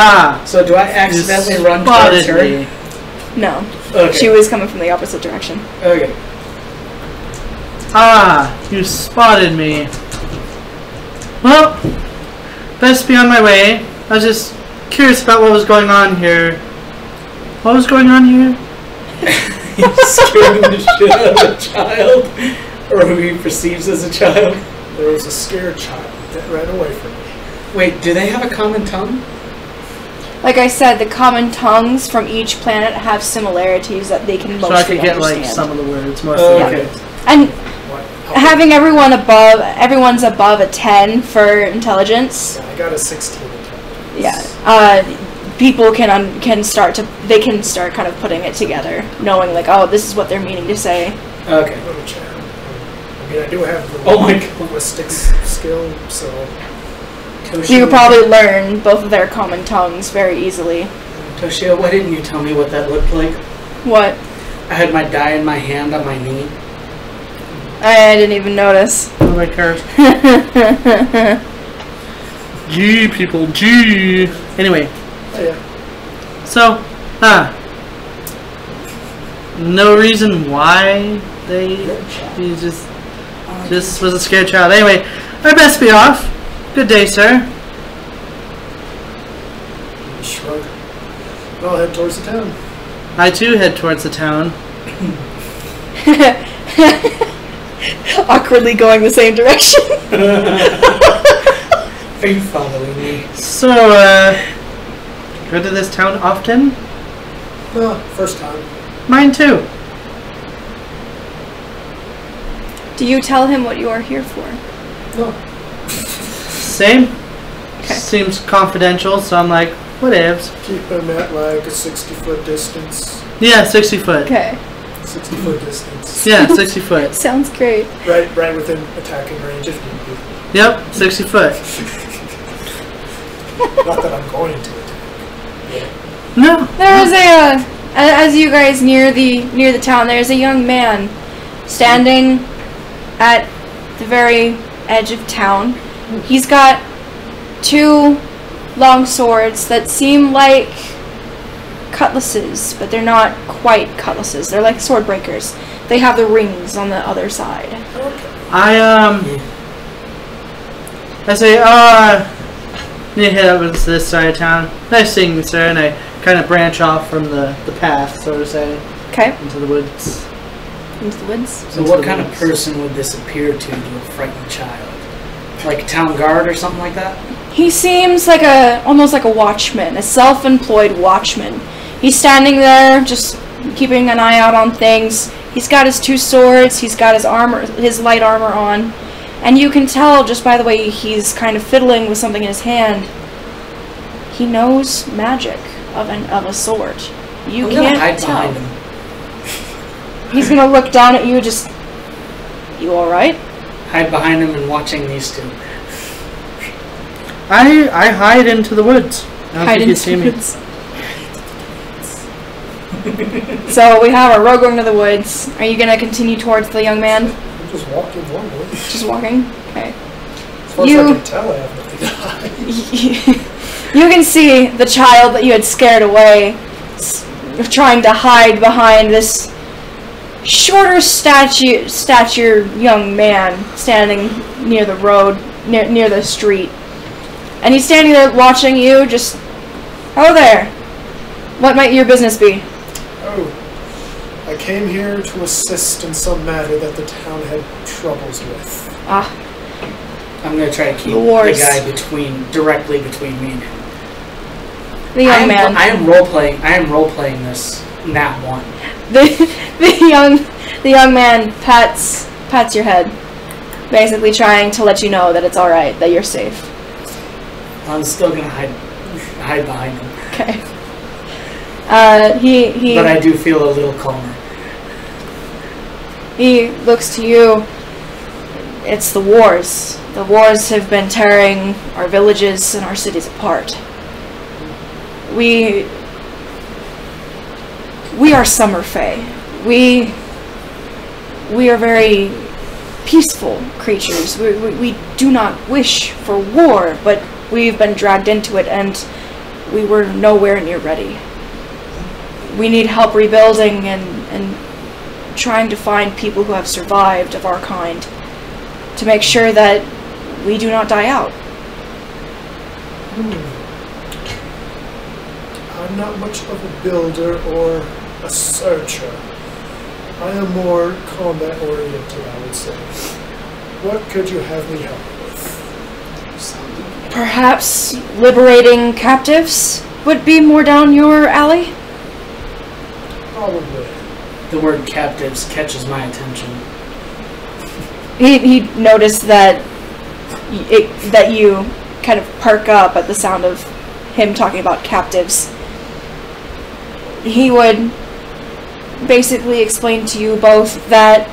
[SPEAKER 3] So do I accidentally
[SPEAKER 4] you
[SPEAKER 3] run towards
[SPEAKER 4] spotted
[SPEAKER 3] her?
[SPEAKER 4] me.
[SPEAKER 1] no.
[SPEAKER 3] Okay.
[SPEAKER 1] She was coming from the opposite direction.
[SPEAKER 3] Okay.
[SPEAKER 4] You spotted me. Well, best be on my way. I was just curious about what was going on here. What was going on here?
[SPEAKER 3] He's scaring the shit out of a child. Or who he perceives as a child.
[SPEAKER 2] There was a scared child that ran away from me.
[SPEAKER 3] Wait, do they have a common tongue?
[SPEAKER 1] Like I said, the common tongues from each planet have similarities that they can mostly
[SPEAKER 4] So I could get
[SPEAKER 1] understand.
[SPEAKER 4] like some of the words, mostly.
[SPEAKER 3] Oh,
[SPEAKER 1] Yeah.
[SPEAKER 3] okay.
[SPEAKER 1] And
[SPEAKER 2] What?
[SPEAKER 1] having everyone's above a 10 for intelligence.
[SPEAKER 2] Yeah, I got a 16 intelligence.
[SPEAKER 1] Yeah. People can start kind of putting it together, knowing like, oh, this is what they're meaning to say.
[SPEAKER 3] Okay.
[SPEAKER 2] Little chat. I mean, I do have the
[SPEAKER 3] Oh my God.
[SPEAKER 2] linguistics skill, so
[SPEAKER 1] So you could probably learn both of their common tongues very easily.
[SPEAKER 3] Toshio, why didn't you tell me what that looked like?
[SPEAKER 1] What?
[SPEAKER 3] I had my die in my hand on my knee.
[SPEAKER 1] I didn't even notice.
[SPEAKER 4] Nobody cares. Gee, people, gee. Anyway.
[SPEAKER 2] Oh, yeah.
[SPEAKER 4] So, no reason why he just was a scared child. Anyway, I best be off. Good day, sir.
[SPEAKER 2] Shrug. I'll head towards the town.
[SPEAKER 4] I too head towards the town.
[SPEAKER 1] Awkwardly going the same direction.
[SPEAKER 3] Are you following me?
[SPEAKER 4] So, go to this town often?
[SPEAKER 2] No, first time.
[SPEAKER 4] Mine too.
[SPEAKER 1] Do you tell him what you are here for?
[SPEAKER 2] No.
[SPEAKER 4] Same.
[SPEAKER 1] Okay.
[SPEAKER 4] Seems confidential, so I'm like, whatevs.
[SPEAKER 2] Keep him at like a 60-foot distance.
[SPEAKER 4] Yeah, 60 foot.
[SPEAKER 1] Okay.
[SPEAKER 2] 60-foot distance.
[SPEAKER 4] Yeah, 60 foot.
[SPEAKER 1] Sounds great.
[SPEAKER 2] Right within attacking range if need be.
[SPEAKER 4] Yep, 60 foot.
[SPEAKER 2] Not that I'm going to attack. Yeah.
[SPEAKER 4] No.
[SPEAKER 1] There is a as you guys near the town, there's a young man standing at the very edge of town. He's got two long swords that seem like cutlasses, but they're not quite cutlasses. They're like sword breakers. They have the rings on the other side.
[SPEAKER 2] Okay.
[SPEAKER 4] I say, need to head over to this side of town. Nice seeing you, sir. And I kind of branch off from the path, so to say,
[SPEAKER 1] Okay.
[SPEAKER 4] into the woods.
[SPEAKER 1] Into the woods.
[SPEAKER 3] So
[SPEAKER 4] Into
[SPEAKER 3] what
[SPEAKER 4] the
[SPEAKER 3] kind of
[SPEAKER 4] woods.
[SPEAKER 3] person would this appear to a frightened child? Like a town guard or something like that?
[SPEAKER 1] He seems like almost like a watchman, a self-employed watchman. He's standing there, just keeping an eye out on things. He's got his two swords. He's got his armor, his light armor on, and you can tell just by the way he's kind of fiddling with something in his hand. He knows magic of a sword. You
[SPEAKER 3] I'm gonna
[SPEAKER 1] can't
[SPEAKER 3] hide
[SPEAKER 1] tell.
[SPEAKER 3] behind him.
[SPEAKER 1] He's gonna look down at you. Just, you all right?
[SPEAKER 3] Hide behind him and watching these two.
[SPEAKER 4] I hide into the woods. I don't
[SPEAKER 1] Hide
[SPEAKER 4] think you
[SPEAKER 1] into
[SPEAKER 4] see
[SPEAKER 1] the
[SPEAKER 4] me.
[SPEAKER 1] woods. So we have our rogue going to the woods. Are you gonna continue towards the young man?
[SPEAKER 2] I'm just walking normally.
[SPEAKER 1] Just walking. Okay.
[SPEAKER 2] As far as I can tell, I have nothing to hide.
[SPEAKER 1] You can see the child that you had scared away trying to hide behind this shorter stature young man standing near the road, near the street. And he's standing there watching you, just, oh there. What might your business be?
[SPEAKER 2] Oh, I came here to assist in some matter that the town had troubles with.
[SPEAKER 1] Ah,
[SPEAKER 3] I'm gonna try to keep
[SPEAKER 1] The wars.
[SPEAKER 3] the guy directly between me and him.
[SPEAKER 1] the young man.
[SPEAKER 3] I am role playing this nat one.
[SPEAKER 1] The young man pats your head, basically trying to let you know that it's all right, that you're safe.
[SPEAKER 3] I'm still gonna hide behind him.
[SPEAKER 1] Okay. He
[SPEAKER 3] But I do feel a little calmer.
[SPEAKER 1] He looks to you. It's the wars. The wars have been tearing our villages and our cities apart. We are Summer Fae. We are very peaceful creatures. We do not wish for war, but we've been dragged into it and we were nowhere near ready. We need help rebuilding and trying to find people who have survived of our kind to make sure that we do not die out.
[SPEAKER 2] I'm not much of a builder or a searcher. I am more combat oriented, I would say. What could you have me help with?
[SPEAKER 1] Perhaps liberating captives would be more down your alley?
[SPEAKER 2] Probably.
[SPEAKER 3] The word captives catches my attention.
[SPEAKER 1] He noticed that you kind of perk up at the sound of him talking about captives. He would basically explain to you both that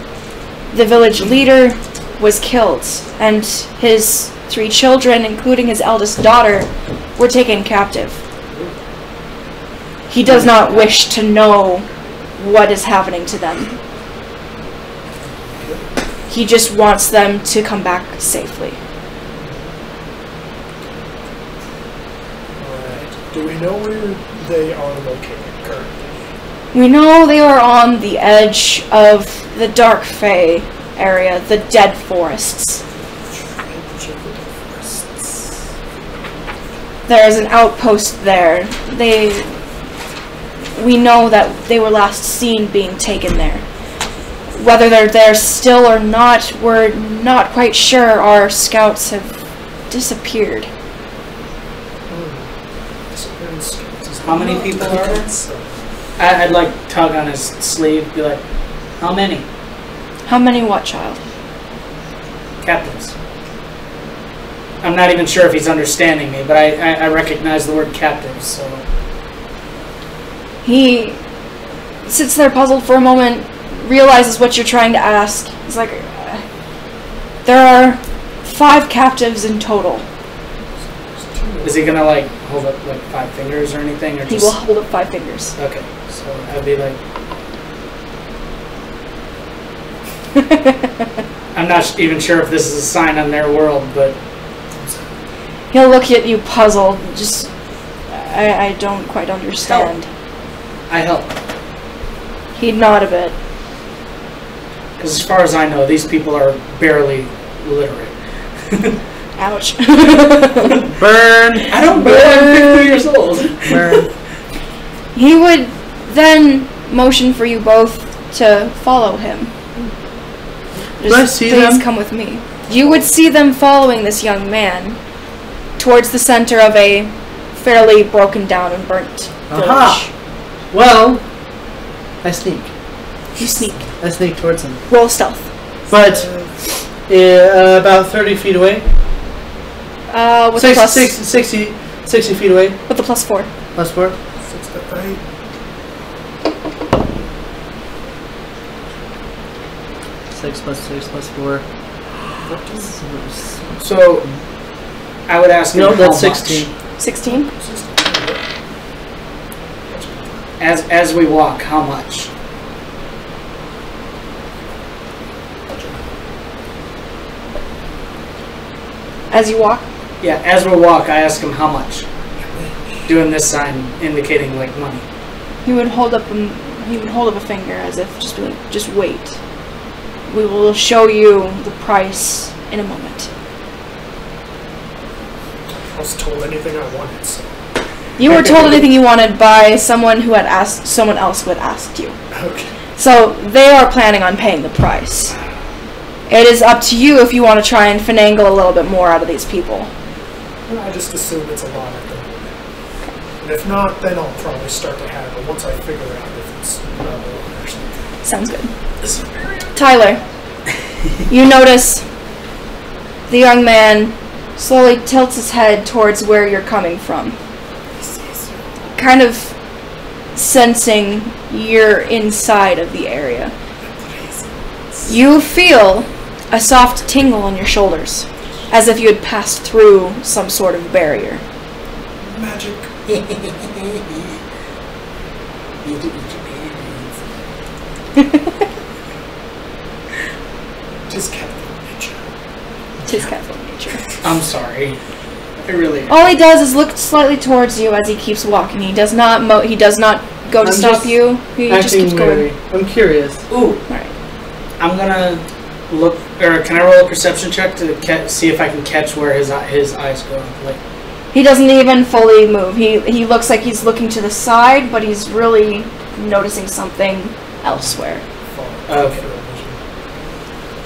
[SPEAKER 1] the village leader was killed and his 3 children, including his eldest daughter, were taken captive. He does not wish to know what is happening to them. He just wants them to come back safely.
[SPEAKER 2] Alright. Do we know where they are located currently?
[SPEAKER 1] We know they are on the edge of the Dark Fae area, the Dead Forests. There is an outpost there. We know that they were last seen being taken there. Whether they're there still or not, we're not quite sure. Our scouts have disappeared.
[SPEAKER 3] How many people are there? I'd like tug on his sleeve, be like, how many?
[SPEAKER 1] How many what, child?
[SPEAKER 3] Captains. I'm not even sure if he's understanding me, but I recognize the word captive, so...
[SPEAKER 1] He sits there puzzled for a moment, realizes what you're trying to ask. He's like, there are 5 captives in total.
[SPEAKER 3] Is he gonna, like, hold up, like, 5 fingers or anything? Or
[SPEAKER 1] He will hold up 5 fingers.
[SPEAKER 3] Okay, so I'd be like... I'm not even sure if this is a sign on their world, but...
[SPEAKER 1] He'll look at you puzzled, just... I don't quite understand.
[SPEAKER 3] I help.
[SPEAKER 1] He'd nod a bit.
[SPEAKER 3] Because as far as I know, these people are barely literate.
[SPEAKER 1] Ouch.
[SPEAKER 4] Burn!
[SPEAKER 3] I don't know, I'm 50 years old.
[SPEAKER 4] Burn.
[SPEAKER 1] He would then motion for you both to follow him.
[SPEAKER 4] Do I see
[SPEAKER 1] Please
[SPEAKER 4] them?
[SPEAKER 1] come with me. You would see them following this young man towards the center of a fairly broken down and burnt village.
[SPEAKER 4] Aha! Well, I sneak.
[SPEAKER 1] You sneak.
[SPEAKER 4] I sneak towards him.
[SPEAKER 1] Roll stealth.
[SPEAKER 4] But about 30 feet away.
[SPEAKER 1] With a plus
[SPEAKER 4] 60 feet away.
[SPEAKER 1] with the +4.
[SPEAKER 4] Plus 4.
[SPEAKER 2] 6 to 8.
[SPEAKER 4] 6 plus 6 plus 4.
[SPEAKER 3] So, I would ask him
[SPEAKER 4] No,
[SPEAKER 3] how
[SPEAKER 4] that's
[SPEAKER 3] much.
[SPEAKER 4] 16.
[SPEAKER 1] 16.
[SPEAKER 3] As we walk, how much?
[SPEAKER 1] As you walk,
[SPEAKER 3] Yeah, as we walk, I ask him how much. Doing this sign indicating like money.
[SPEAKER 1] he would hold up a finger as if just be like, just wait. We will show you the price in a moment.
[SPEAKER 2] I was told anything I wanted, so.
[SPEAKER 1] You were told anything you wanted by someone who had asked someone else who had asked you.
[SPEAKER 2] Okay.
[SPEAKER 1] So they are planning on paying the price. It is up to you if you want to try and finagle a little bit more out of these people.
[SPEAKER 2] I just assume it's a lot at the moment. And if not, then I'll probably start to haggle once I figure out if it's not a lot or something.
[SPEAKER 1] Sounds good. Tyler, you notice the young man slowly tilts his head towards where you're coming from. Kind of sensing you're inside of the area. You feel a soft tingle on your shoulders, as if you had passed through some sort of barrier.
[SPEAKER 2] Magic. Just Captain Nature.
[SPEAKER 1] Tis Captain Nature.
[SPEAKER 3] I'm sorry. I really.
[SPEAKER 1] All he does is look slightly towards you as he keeps walking. He does not go to
[SPEAKER 4] I'm
[SPEAKER 1] stop
[SPEAKER 4] just
[SPEAKER 1] you. He just keeps
[SPEAKER 4] wary.
[SPEAKER 1] going.
[SPEAKER 4] I'm curious.
[SPEAKER 3] Ooh,
[SPEAKER 1] Alright.
[SPEAKER 3] I'm gonna look. Or can I roll a perception check to see if I can catch where his eyes go? Like,
[SPEAKER 1] He doesn't even fully move. He looks like he's looking to the side, but he's really noticing something elsewhere.
[SPEAKER 3] Okay.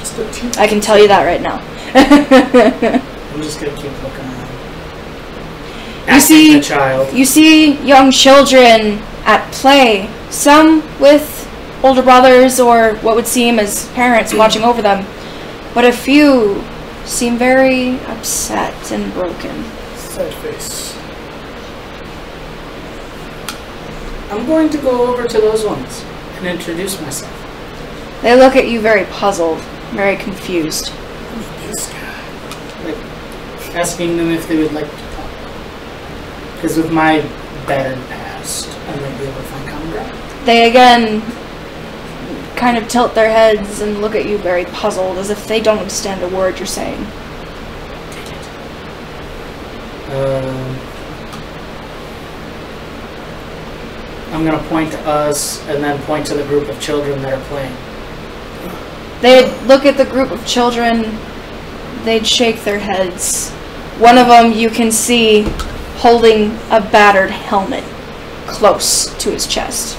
[SPEAKER 2] Just a teeny.
[SPEAKER 1] I can tell you that right now.
[SPEAKER 3] I'm just gonna keep looking around.
[SPEAKER 1] You see-
[SPEAKER 3] the child.
[SPEAKER 1] You see young children at play, some with older brothers or what would seem as parents watching over them, but a few seem very upset and broken.
[SPEAKER 2] Sad face.
[SPEAKER 3] I'm going to go over to those ones and introduce myself.
[SPEAKER 1] They look at you very puzzled, very confused.
[SPEAKER 2] This guy.
[SPEAKER 3] Like, asking them if they would like to talk. Because with my battered past, I might be able to find common ground.
[SPEAKER 1] They again kind of tilt their heads and look at you very puzzled, as if they don't understand a word you're saying.
[SPEAKER 3] I'm gonna point to us and then point to the group of children that are playing.
[SPEAKER 1] They'd look at the group of children, they'd shake their heads. One of them you can see holding a battered helmet close to his chest.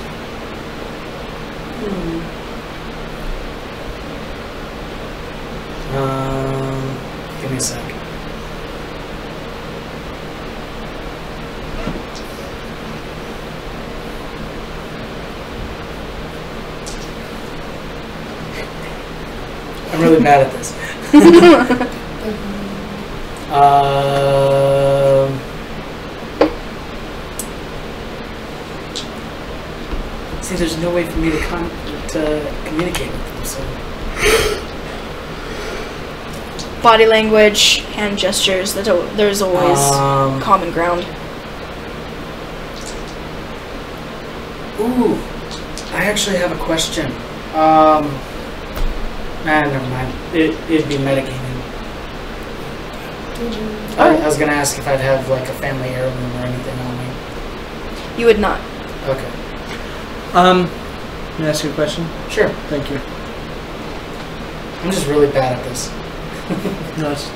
[SPEAKER 3] Give me a sec. I'm really bad at this. See, there's no way for me to communicate with them, so...
[SPEAKER 1] Body language, hand gestures, there's always common ground.
[SPEAKER 3] Ooh, I actually have a question. Never mind. It'd be metagaming. I was gonna ask if I'd have like a family heirloom or anything on me.
[SPEAKER 1] You would not.
[SPEAKER 3] Okay.
[SPEAKER 4] Can I ask you a question?
[SPEAKER 3] Sure.
[SPEAKER 4] Thank you.
[SPEAKER 3] I'm just really bad at this.
[SPEAKER 4] No, it's a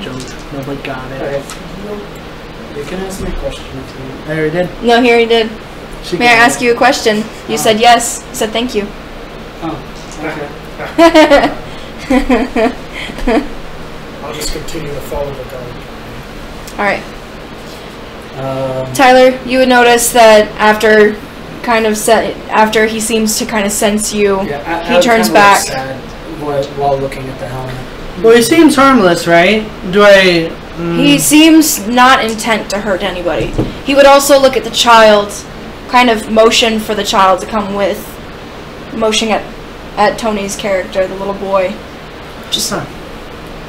[SPEAKER 4] joke. Nobody got it.
[SPEAKER 3] Okay. You can ask me a question if you want.
[SPEAKER 4] I already did.
[SPEAKER 1] No, he already did. May I
[SPEAKER 4] got
[SPEAKER 1] ask you a question? You said yes. I said thank you.
[SPEAKER 3] Oh, okay.
[SPEAKER 2] I'll just continue to follow the guard.
[SPEAKER 1] Alright. Tyler, you would notice that after he seems to kind of sense you, he turns back.
[SPEAKER 3] Sad while looking at the helmet.
[SPEAKER 4] Well, he seems harmless, right? Do I...
[SPEAKER 1] He seems not intent to hurt anybody. He would also look at the child, kind of motion for the child to come with, motioning at Tony's character, the little boy. Just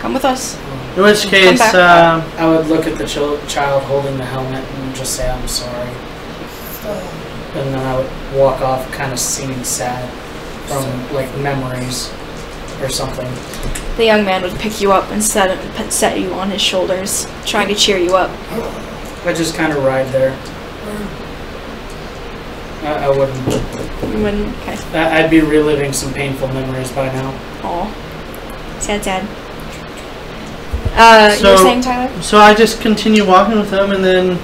[SPEAKER 1] come with us.
[SPEAKER 4] In which case,
[SPEAKER 3] I would look at the child holding the helmet and just say, I'm sorry. And then I would walk off kind of seeming sad from, like, memories or something.
[SPEAKER 1] The young man would pick you up and set you on his shoulders, trying to cheer you up.
[SPEAKER 3] I just kind of ride there. I wouldn't.
[SPEAKER 1] You wouldn't? Okay.
[SPEAKER 3] I'd be reliving some painful memories by now.
[SPEAKER 1] Aw. Sad. You were saying, Tyler?
[SPEAKER 4] So I just continue walking with them, and then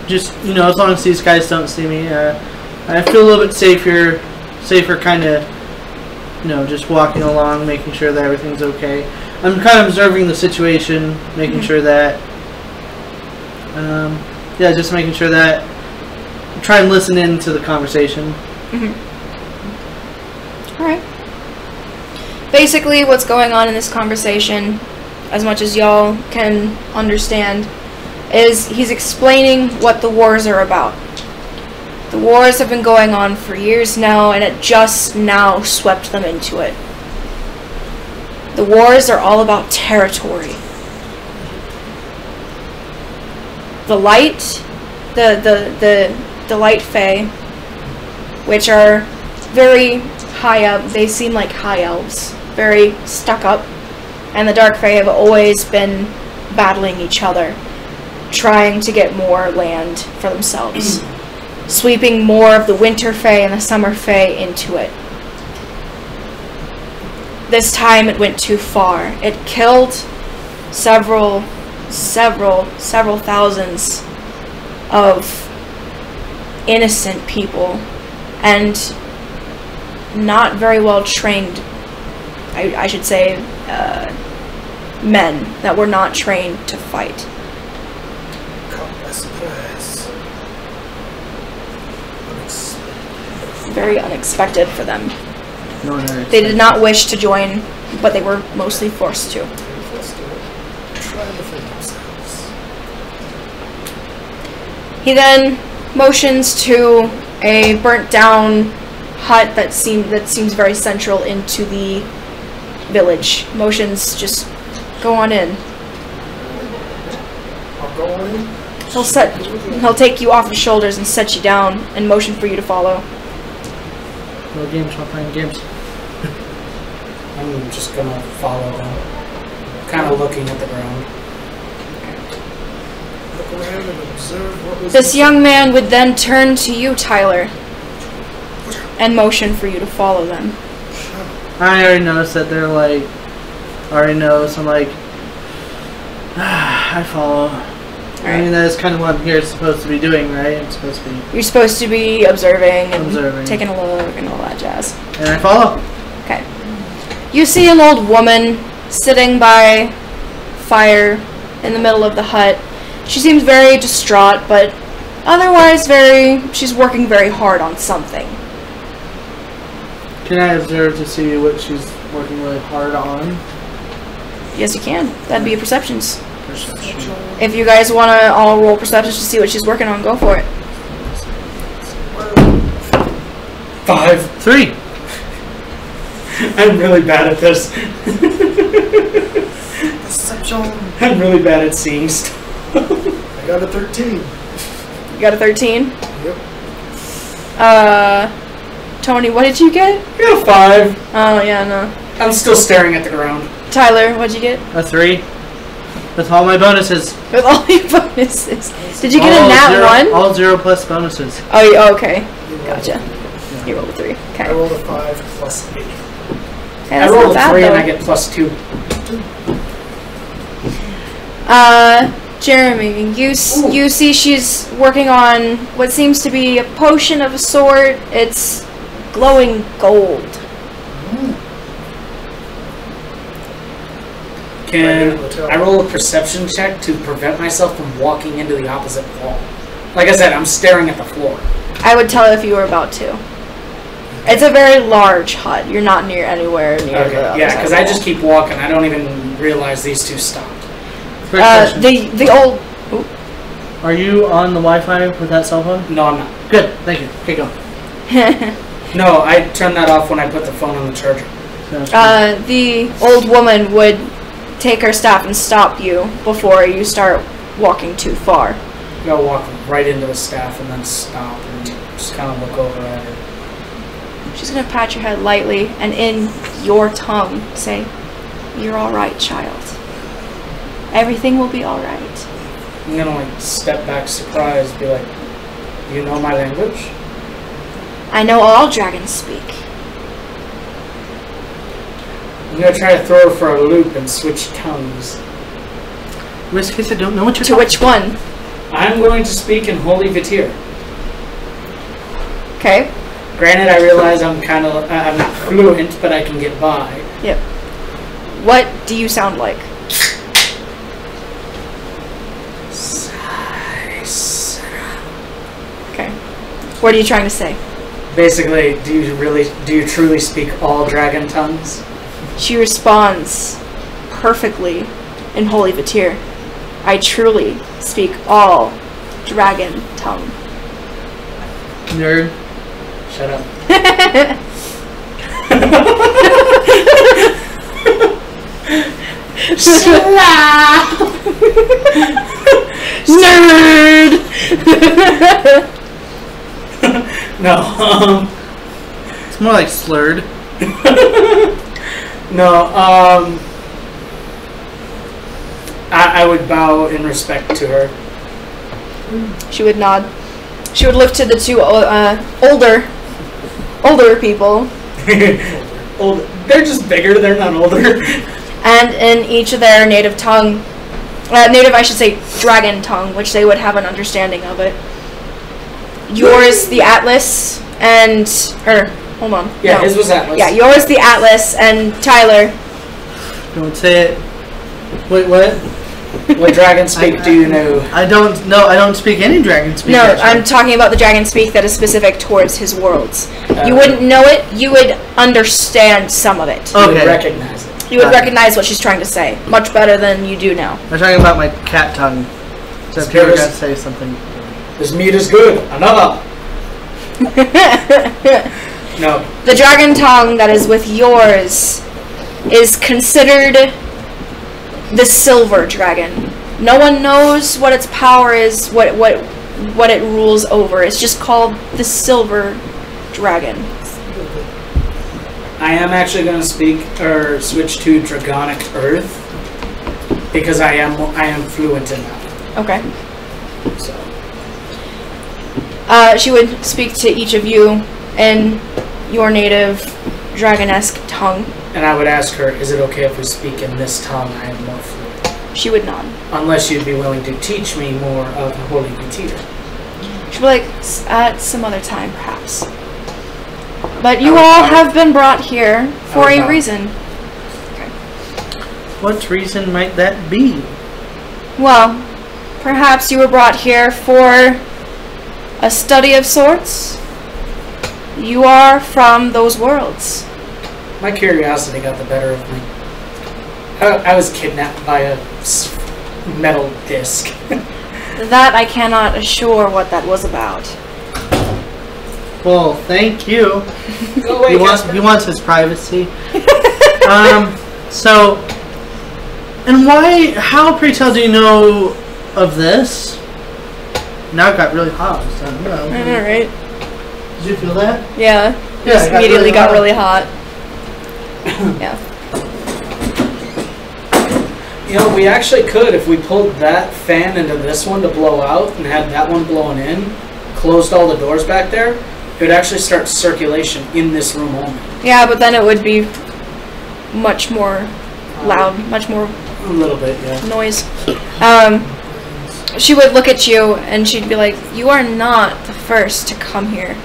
[SPEAKER 4] just, as long as these guys don't see me, I feel a little bit safer kind of, just walking along, making sure that everything's okay. I'm kind of observing the situation, making sure that, just making sure that, try and listen in to the conversation.
[SPEAKER 1] Alright. Basically, what's going on in this conversation, as much as y'all can understand, is he's explaining what the wars are about. The wars have been going on for years now, and it just now swept them into it. The wars are all about territory. The light, the light fae, which are very high up, they seem like high elves, very stuck up, and the dark fae have always been battling each other, trying to get more land for themselves, sweeping more of the winter fae and the summer fae into it. This time it went too far. It killed several thousands of innocent people and not very well trained, I should say, men that were not trained to fight. Very unexpected for them. They did not wish to join, but they were mostly forced to. He then motions to a burnt down hut that seems very central into the village. Motions, just go on in.
[SPEAKER 2] I'll go on in.
[SPEAKER 1] He'll take you off his shoulders and set you down and motion for you to follow.
[SPEAKER 4] No games, not playing games.
[SPEAKER 3] I'm just gonna follow them. Kind of looking at the ground.
[SPEAKER 2] Look around and observe what was
[SPEAKER 1] This young man would then turn to you, Tyler, and motion for you to follow them.
[SPEAKER 4] I already noticed that they're like, already know, so I'm like, I follow. I mean, that's kind of what I'm here supposed to be doing, right? I'm supposed to be.
[SPEAKER 1] You're supposed to be observing and
[SPEAKER 4] Observing.
[SPEAKER 1] taking a look and all that jazz.
[SPEAKER 4] And I follow.
[SPEAKER 1] Okay. You see an old woman sitting by fire in the middle of the hut. She seems very distraught, but otherwise she's working very hard on something.
[SPEAKER 4] Can I observe to see what she's working really hard on?
[SPEAKER 1] Yes, you can. That'd be a perceptions.
[SPEAKER 4] Perception.
[SPEAKER 1] If you guys want to all roll perceptions to see what she's working on, go for it.
[SPEAKER 3] 5.
[SPEAKER 4] 3.
[SPEAKER 3] I'm really bad at this.
[SPEAKER 2] Perception.
[SPEAKER 3] I'm really bad at seeing stuff.
[SPEAKER 2] I got a 13.
[SPEAKER 1] You got a 13?
[SPEAKER 2] Yep.
[SPEAKER 1] Tony, what did you get?
[SPEAKER 3] I got a 5.
[SPEAKER 1] Oh, yeah, no.
[SPEAKER 3] I'm still staring at the ground.
[SPEAKER 1] Tyler, what'd you get?
[SPEAKER 4] A 3. With all my bonuses.
[SPEAKER 1] With all your bonuses. Did you get a
[SPEAKER 4] All
[SPEAKER 1] nat
[SPEAKER 4] zero-
[SPEAKER 1] 1?
[SPEAKER 4] All 0 plus bonuses.
[SPEAKER 1] Oh, okay.
[SPEAKER 2] You rolled
[SPEAKER 1] Gotcha.
[SPEAKER 2] a 3.
[SPEAKER 1] You rolled a 3.
[SPEAKER 2] I
[SPEAKER 1] Okay.
[SPEAKER 2] rolled a 5 plus 8.
[SPEAKER 1] Okay,
[SPEAKER 3] I
[SPEAKER 1] that's
[SPEAKER 3] rolled
[SPEAKER 1] not
[SPEAKER 3] a 3
[SPEAKER 1] bad,
[SPEAKER 3] and I
[SPEAKER 1] though.
[SPEAKER 3] get +2.
[SPEAKER 1] Jeremy, you see she's working on what seems to be a potion of a sort. It's glowing gold.
[SPEAKER 3] Can I roll a perception check to prevent myself from walking into the opposite wall? Like I said, I'm staring at the floor.
[SPEAKER 1] I would tell if you were about to. It's a very large hut. You're not near anywhere near the
[SPEAKER 3] Okay,
[SPEAKER 1] other
[SPEAKER 3] yeah,
[SPEAKER 1] side
[SPEAKER 3] because
[SPEAKER 1] of the
[SPEAKER 3] I just
[SPEAKER 1] wall.
[SPEAKER 3] keep walking. I don't even realize these two stopped.
[SPEAKER 4] Quick question.
[SPEAKER 1] The old.
[SPEAKER 4] Are you on the Wi-Fi with that cell phone?
[SPEAKER 3] No, I'm not.
[SPEAKER 4] Good, thank you. Okay, go.
[SPEAKER 3] No, I turned that off when I put the phone on the charger.
[SPEAKER 1] The old woman would take her staff and stop you before you start walking too far.
[SPEAKER 3] You gotta walk right into the staff and then stop and just kind of look over at her.
[SPEAKER 1] She's gonna pat your head lightly and in your tongue say, "You're all right, child. Everything will be all right."
[SPEAKER 3] I'm gonna like step back surprised, be like, "You know my language?"
[SPEAKER 1] I know all dragons speak.
[SPEAKER 3] I'm gonna try to throw her for a loop and switch tongues.
[SPEAKER 4] In this case, I don't know what you're
[SPEAKER 1] To which one?
[SPEAKER 3] I'm going to speak in Holy Vitir.
[SPEAKER 1] Okay.
[SPEAKER 3] Granted, I realize I'm not fluent, but I can get by.
[SPEAKER 1] Yep. What do you sound like? Okay. What are you trying to say?
[SPEAKER 3] Basically, do you truly speak all dragon tongues?
[SPEAKER 1] She responds perfectly in Holy Vitir. I truly speak all dragon tongue.
[SPEAKER 4] Nerd.
[SPEAKER 3] Shut up.
[SPEAKER 1] Nerd!
[SPEAKER 3] No,
[SPEAKER 4] It's more like slurred.
[SPEAKER 3] no, I would bow in respect to her.
[SPEAKER 1] She would nod. She would look to the two older people,
[SPEAKER 3] Old, they're just bigger, they're not older.
[SPEAKER 1] and in each of their native tongue, I should say dragon tongue, which they would have an understanding of it. Yours, the Atlas, and hold on.
[SPEAKER 3] Yeah,
[SPEAKER 1] no.
[SPEAKER 3] his was Atlas.
[SPEAKER 1] Yeah, yours, the Atlas, and Tyler.
[SPEAKER 4] Don't say it. Wait, what?
[SPEAKER 3] What dragon speak do you know?
[SPEAKER 4] I don't know. I don't speak any dragon speak.
[SPEAKER 1] No,
[SPEAKER 4] actually.
[SPEAKER 1] I'm talking about the dragon speak that is specific towards his worlds.
[SPEAKER 3] Uh,
[SPEAKER 1] You wouldn't know it. You would understand some of it.
[SPEAKER 3] You would
[SPEAKER 4] Okay.
[SPEAKER 3] recognize it.
[SPEAKER 1] You would
[SPEAKER 4] Gotcha.
[SPEAKER 1] recognize what she's trying to say much better than you do now.
[SPEAKER 4] I'm talking about my cat tongue. So if you ever got to say something.
[SPEAKER 3] This meat is good. Another. No.
[SPEAKER 1] The dragon tongue that is with yours is considered the silver dragon. No one knows what its power is, what it rules over. It's just called the silver dragon.
[SPEAKER 3] I am actually going to switch to Dragonic Earth because I am fluent in that.
[SPEAKER 1] Okay.
[SPEAKER 3] So.
[SPEAKER 1] She would speak to each of you in your native dragonesque tongue.
[SPEAKER 3] And I would ask her, is it okay if we speak in this tongue? I am more fluent.
[SPEAKER 1] She would nod.
[SPEAKER 3] Unless you'd be willing to teach me more of Holy Petita.
[SPEAKER 1] She'd be like, at some other time, perhaps. But you all have been brought here for a reason. Okay.
[SPEAKER 4] What reason might that be?
[SPEAKER 1] Well, perhaps you were brought here for a study of sorts. You are from those worlds.
[SPEAKER 3] My curiosity got the better of me. I was kidnapped by a metal disc.
[SPEAKER 1] That I cannot assure what that was about.
[SPEAKER 4] Well, thank you.
[SPEAKER 3] Go away,
[SPEAKER 4] He wants his privacy. So, and why, how, pray tell, do you know of this? Now it got really hot. So,
[SPEAKER 1] I know, right?
[SPEAKER 4] Did you feel that?
[SPEAKER 1] Yeah. Just
[SPEAKER 4] it
[SPEAKER 1] immediately got really hot. Yeah.
[SPEAKER 3] You know, we actually could, if we pulled that fan into this one to blow out and had that one blowing in, closed all the doors back there, it would actually start circulation in this room only.
[SPEAKER 1] Yeah, but then it would be much more loud, much more
[SPEAKER 3] A little bit, yeah.
[SPEAKER 1] noise. She would look at you and she'd be like, you are not the first to come here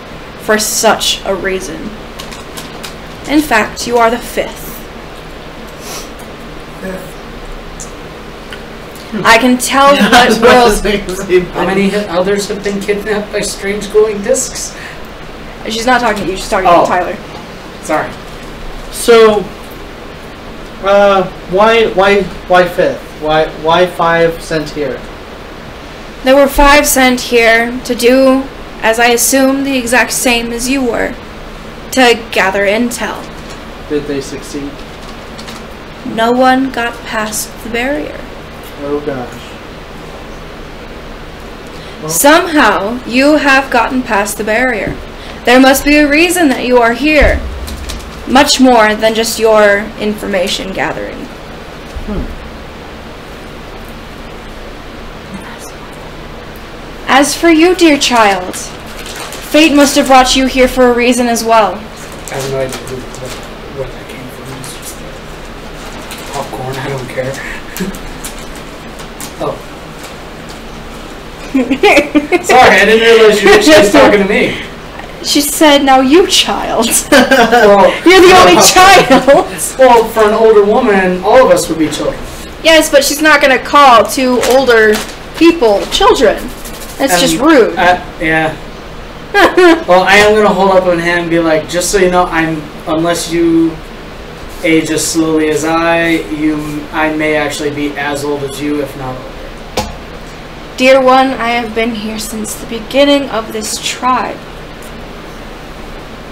[SPEAKER 1] for such a reason. In fact, you are the fifth. I can tell what world...
[SPEAKER 3] How many others have been kidnapped by strange glowing discs?
[SPEAKER 1] She's not talking to you, she's talking to Tyler.
[SPEAKER 3] Sorry.
[SPEAKER 4] So, why fifth? Why 5 sent here?
[SPEAKER 1] There were 5 sent here to do, as I assume, the exact same as you were. To gather intel.
[SPEAKER 4] Did they succeed?
[SPEAKER 1] No one got past the barrier.
[SPEAKER 4] Oh gosh. Well,
[SPEAKER 1] Somehow, you have gotten past the barrier. There must be a reason that you are here. Much more than just your information gathering. As for you, dear child, fate must have brought you here for a reason as well.
[SPEAKER 3] I have no idea where that came from. It's just popcorn, I don't care. Oh. Sorry, I didn't realize you were just talking to me.
[SPEAKER 1] She said, now you, child.
[SPEAKER 3] Well,
[SPEAKER 1] You're the only child.
[SPEAKER 3] Well, for an older woman, all of us would be children.
[SPEAKER 1] Yes, but she's not going to call 2 older people children. That's just rude.
[SPEAKER 3] Yeah. Well, I am going to hold up a hand and be like, just so you know, unless you age as slowly as I may actually be as old as you, if not older.
[SPEAKER 1] Dear one, I have been here since the beginning of this tribe.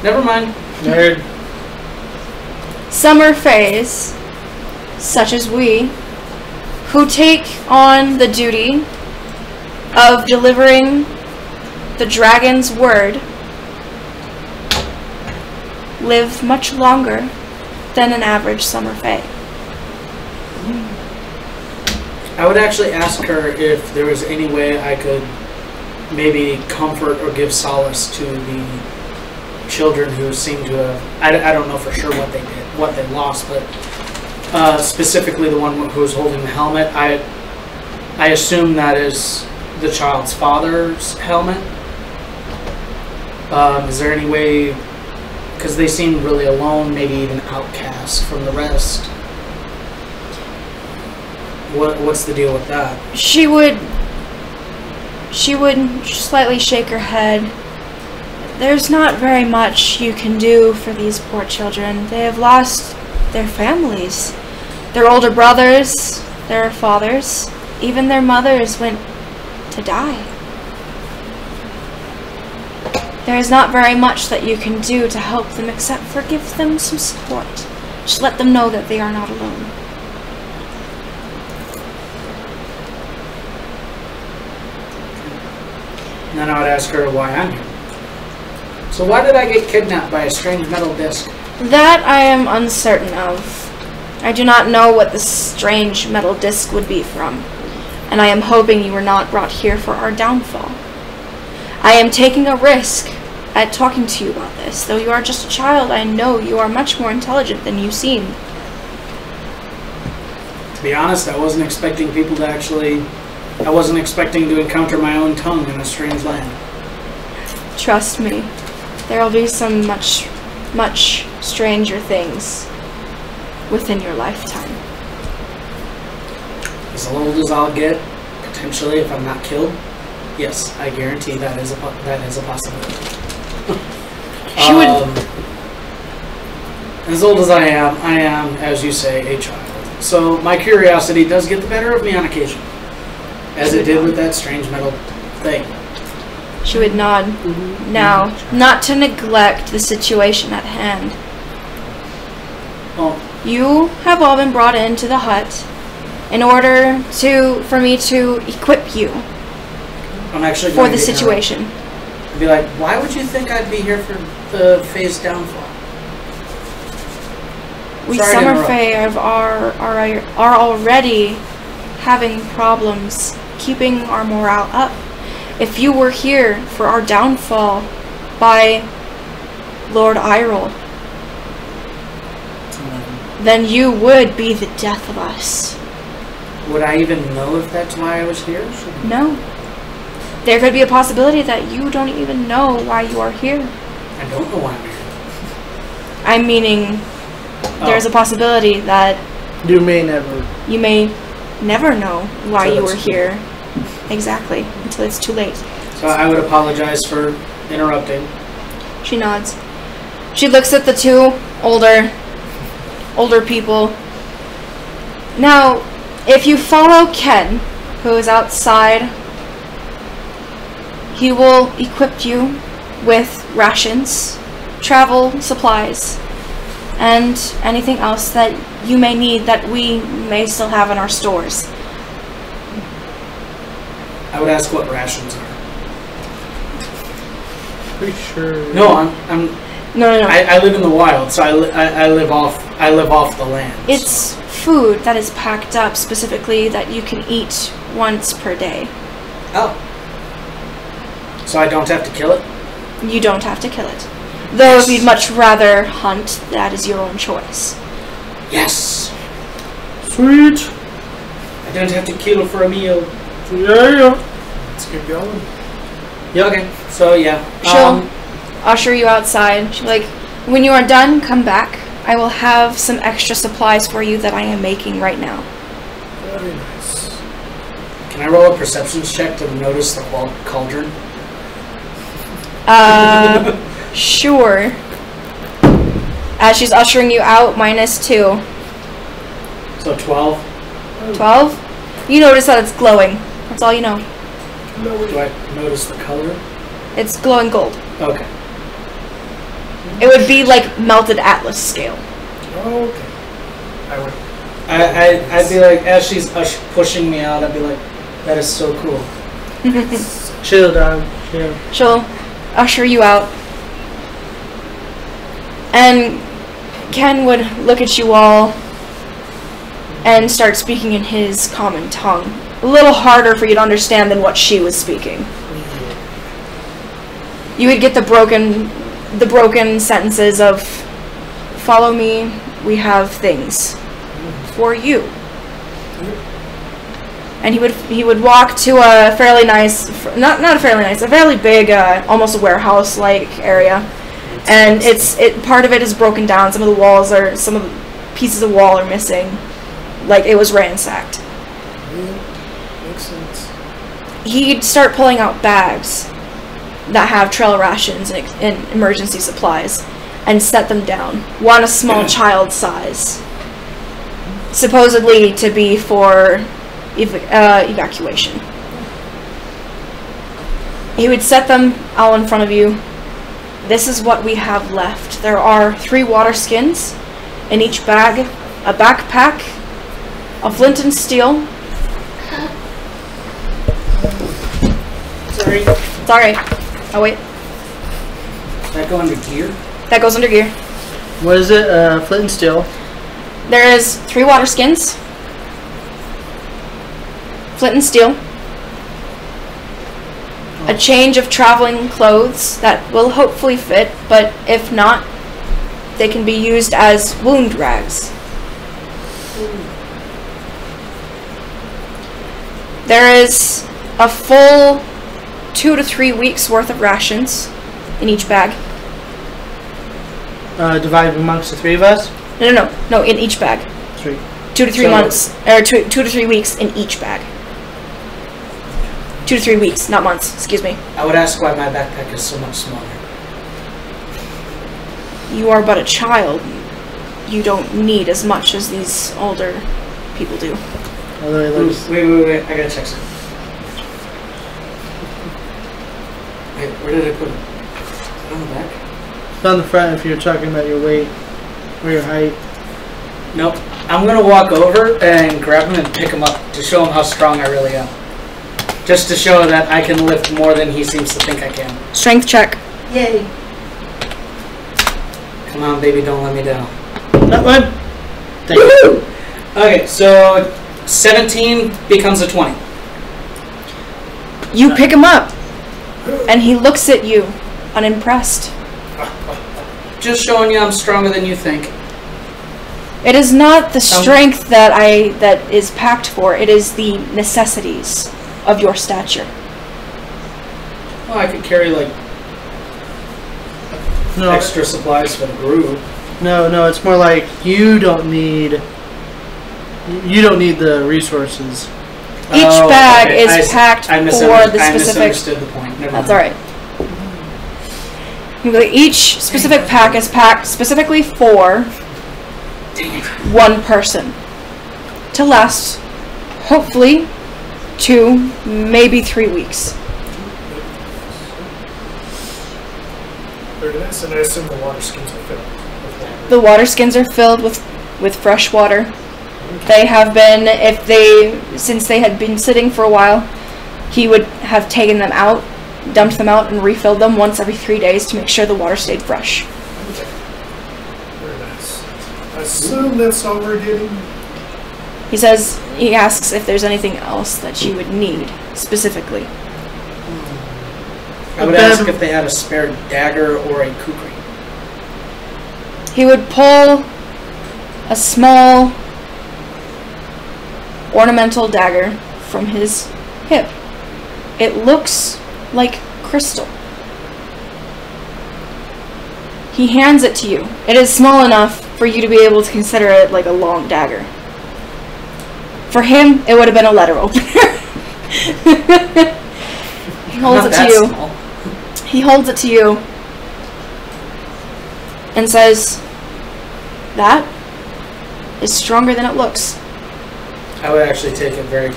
[SPEAKER 3] Never mind.
[SPEAKER 4] nerd.
[SPEAKER 1] Summer phase, such as we, who take on the duty of delivering the dragon's word, live much longer than an average summer fae.
[SPEAKER 3] I would actually ask her if there was any way I could maybe comfort or give solace to the children who seem to have, I don't know for sure what they did, what they lost, but specifically the one who was holding the helmet, I assume that is the child's father's helmet. Is there any way, because they seem really alone, maybe even outcast from the rest. What's the deal with that?
[SPEAKER 1] She would slightly shake her head. There's not very much you can do for these poor children. They have lost their families, their older brothers, their fathers, even their mothers went to die. There is not very much that you can do to help them except for give them some support. Just let them know that they are not alone.
[SPEAKER 3] And then I would ask her why I'm here. So why did I get kidnapped by a strange metal disc?
[SPEAKER 1] That I am uncertain of. I do not know what the strange metal disc would be from, and I am hoping you were not brought here for our downfall. I am taking a risk at talking to you about this. Though you are just a child, I know you are much more intelligent than you seem.
[SPEAKER 3] To be honest, I wasn't expecting people to actually... I wasn't expecting to encounter my own tongue in a strange land.
[SPEAKER 1] Trust me, there will be some much stranger things within your lifetime.
[SPEAKER 3] As old as I'll get, potentially, if I'm not killed, yes, I guarantee that is a possibility.
[SPEAKER 1] She would...
[SPEAKER 3] As old as I am, as you say, a child. So my curiosity does get the better of me on occasion, as it did with that strange metal thing.
[SPEAKER 1] She would nod. Now, not to neglect the situation at hand.
[SPEAKER 3] Well,
[SPEAKER 1] You have all been brought into the hut in order for me to equip you
[SPEAKER 3] I'm actually
[SPEAKER 1] for
[SPEAKER 3] going
[SPEAKER 1] the
[SPEAKER 3] to
[SPEAKER 1] situation.
[SPEAKER 3] I'd be like, why would you think I'd be here for the phase downfall?
[SPEAKER 1] We
[SPEAKER 3] Sorry to
[SPEAKER 1] Summer
[SPEAKER 3] interrupt.
[SPEAKER 1] Fae are already having problems keeping our morale up. If you were here for our downfall by Lord Irol, then you would be the death of us.
[SPEAKER 3] Would I even know if that's why I was here?
[SPEAKER 1] No. There could be a possibility that you don't even know why you are here.
[SPEAKER 3] I don't know why I'm here.
[SPEAKER 1] I'm meaning there's a possibility that
[SPEAKER 4] You may never.
[SPEAKER 1] you may never know why
[SPEAKER 3] Until
[SPEAKER 1] you
[SPEAKER 3] it's
[SPEAKER 1] were here. Exactly. Until it's too late.
[SPEAKER 3] So I would apologize for interrupting.
[SPEAKER 1] She nods. She looks at the two older people. Now, if you follow Ken, who is outside, he will equip you with rations, travel supplies, and anything else that you may need that we may still have in our stores.
[SPEAKER 3] I would ask what rations are.
[SPEAKER 4] Pretty sure.
[SPEAKER 3] No, I'm
[SPEAKER 1] No.
[SPEAKER 3] I live in the wild, so I live off the land.
[SPEAKER 1] It's food that is packed up specifically that you can eat once per day.
[SPEAKER 3] Oh. So I don't have to kill it?
[SPEAKER 1] You don't have to kill it. Though if you'd much rather hunt, that is your own choice.
[SPEAKER 3] Yes.
[SPEAKER 4] Sweet.
[SPEAKER 3] I don't have to kill for a meal.
[SPEAKER 4] Yeah.
[SPEAKER 2] Let's keep going.
[SPEAKER 3] Yeah, okay. So yeah.
[SPEAKER 1] She'll usher you outside. She'll be like, when you are done, come back. I will have some extra supplies for you that I am making right now.
[SPEAKER 2] Very nice.
[SPEAKER 3] Can I roll a perceptions check to notice the cauldron?
[SPEAKER 1] Sure. As she's ushering you out, -2.
[SPEAKER 3] So 12.
[SPEAKER 1] 12? You notice that it's glowing. That's all you know.
[SPEAKER 2] No,
[SPEAKER 3] Do I notice the color?
[SPEAKER 1] It's glowing gold.
[SPEAKER 3] Okay.
[SPEAKER 1] It would be like melted atlas scale.
[SPEAKER 2] okay. I would.
[SPEAKER 3] I'd be like, as she's pushing me out, I'd be like, that is so cool.
[SPEAKER 4] Chill, dog. Chill.
[SPEAKER 1] She'll usher you out. And Ken would look at you all and start speaking in his common tongue. A little harder for you to understand than what she was speaking. You would get the broken sentences of, follow me, we have things for you. And he would walk to a fairly nice, not a fairly nice, a fairly big, almost a warehouse-like area. And part of it is broken down. Some of the walls some of the pieces of wall are missing. Like it was ransacked.
[SPEAKER 2] Yeah, makes sense.
[SPEAKER 1] He'd start pulling out bags that have trail rations and emergency supplies and set them down. One a small child size. Supposedly to be for evacuation. He would set them all in front of you. This is what we have left. There are 3 water skins in each bag, a backpack, a flint and steel.
[SPEAKER 3] Sorry.
[SPEAKER 1] It's alright. Oh wait,
[SPEAKER 3] Does that go under gear?
[SPEAKER 1] that goes under gear.
[SPEAKER 4] What is it? Flint and steel.
[SPEAKER 1] There is 3 water skins, flint and steel, a change of traveling clothes that will hopefully fit, but if not, they can be used as wound rags. There is a full 2 to 3 weeks worth of rations in each bag.
[SPEAKER 4] Divided amongst the 3 of us?
[SPEAKER 1] No, in each bag.
[SPEAKER 4] 3.
[SPEAKER 1] 2 to 3 months, or 2 to 3 weeks in each bag. 2 to 3 weeks, not months, excuse me.
[SPEAKER 3] I would ask why my backpack is so much smaller.
[SPEAKER 1] You are but a child. You don't need as much as these older people do.
[SPEAKER 4] Although it looks...
[SPEAKER 3] Wait, I gotta check something. Wait, where did I put it? Is it on the back?
[SPEAKER 4] It's on the front if you're talking about your weight or your height.
[SPEAKER 3] Nope. I'm gonna walk over and grab him and pick him up to show him how strong I really am. Just to show that I can lift more than he seems to think I can.
[SPEAKER 1] Strength check.
[SPEAKER 4] Yay.
[SPEAKER 3] Come on, baby, don't let me down.
[SPEAKER 4] That one. Thank you.
[SPEAKER 3] Okay, so 17 becomes a 20.
[SPEAKER 1] You pick him up, and he looks at you, unimpressed.
[SPEAKER 3] Just showing you I'm stronger than you think.
[SPEAKER 1] It is not the strength that is packed for. It is the necessities of your stature.
[SPEAKER 3] Well, I could carry like extra supplies for the group.
[SPEAKER 4] No, it's more like you don't need the resources.
[SPEAKER 1] Each bag is packed for the specific.
[SPEAKER 3] I misunderstood the point. Never
[SPEAKER 1] That's
[SPEAKER 3] mind.
[SPEAKER 1] all right. Each specific pack is packed specifically for one person to last, hopefully, 2, maybe 3 weeks.
[SPEAKER 2] Very nice, and I assume the water skins are filled with water.
[SPEAKER 1] The water skins are filled with fresh water. They have been, since they had been sitting for a while, he would have taken them out, dumped them out, and refilled them once every 3 days to make sure the water stayed fresh.
[SPEAKER 2] Okay. Very nice. I assume that's all we're getting.
[SPEAKER 1] He asks if there's anything else that you would need, specifically.
[SPEAKER 3] I would ask if they had a spare dagger or a kukri.
[SPEAKER 1] He would pull a small ornamental dagger from his hip. It looks like crystal. He hands it to you. It is small enough for you to be able to consider it like a long dagger. For him, it would have been a letter opener. He holds it to you.
[SPEAKER 3] Small.
[SPEAKER 1] He holds it to you and says, "That is stronger than it looks."
[SPEAKER 3] I would actually take it very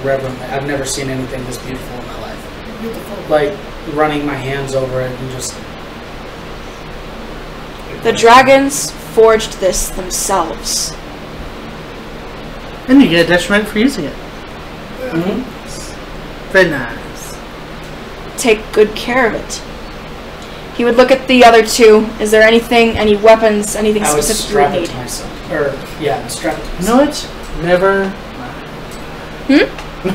[SPEAKER 3] reverently. I've never seen anything this beautiful in my life. Like running my hands over it and just.
[SPEAKER 1] The dragons forged this themselves.
[SPEAKER 4] And you get a detriment for using it.
[SPEAKER 3] Mm-hmm.
[SPEAKER 4] Very nice.
[SPEAKER 1] Take good care of it. He would look at the other 2. Is there any weapons, anything
[SPEAKER 3] I would
[SPEAKER 1] specific you
[SPEAKER 3] strap
[SPEAKER 1] would
[SPEAKER 3] it
[SPEAKER 1] need?
[SPEAKER 3] to myself. Strap it to myself.
[SPEAKER 4] You know what? Never.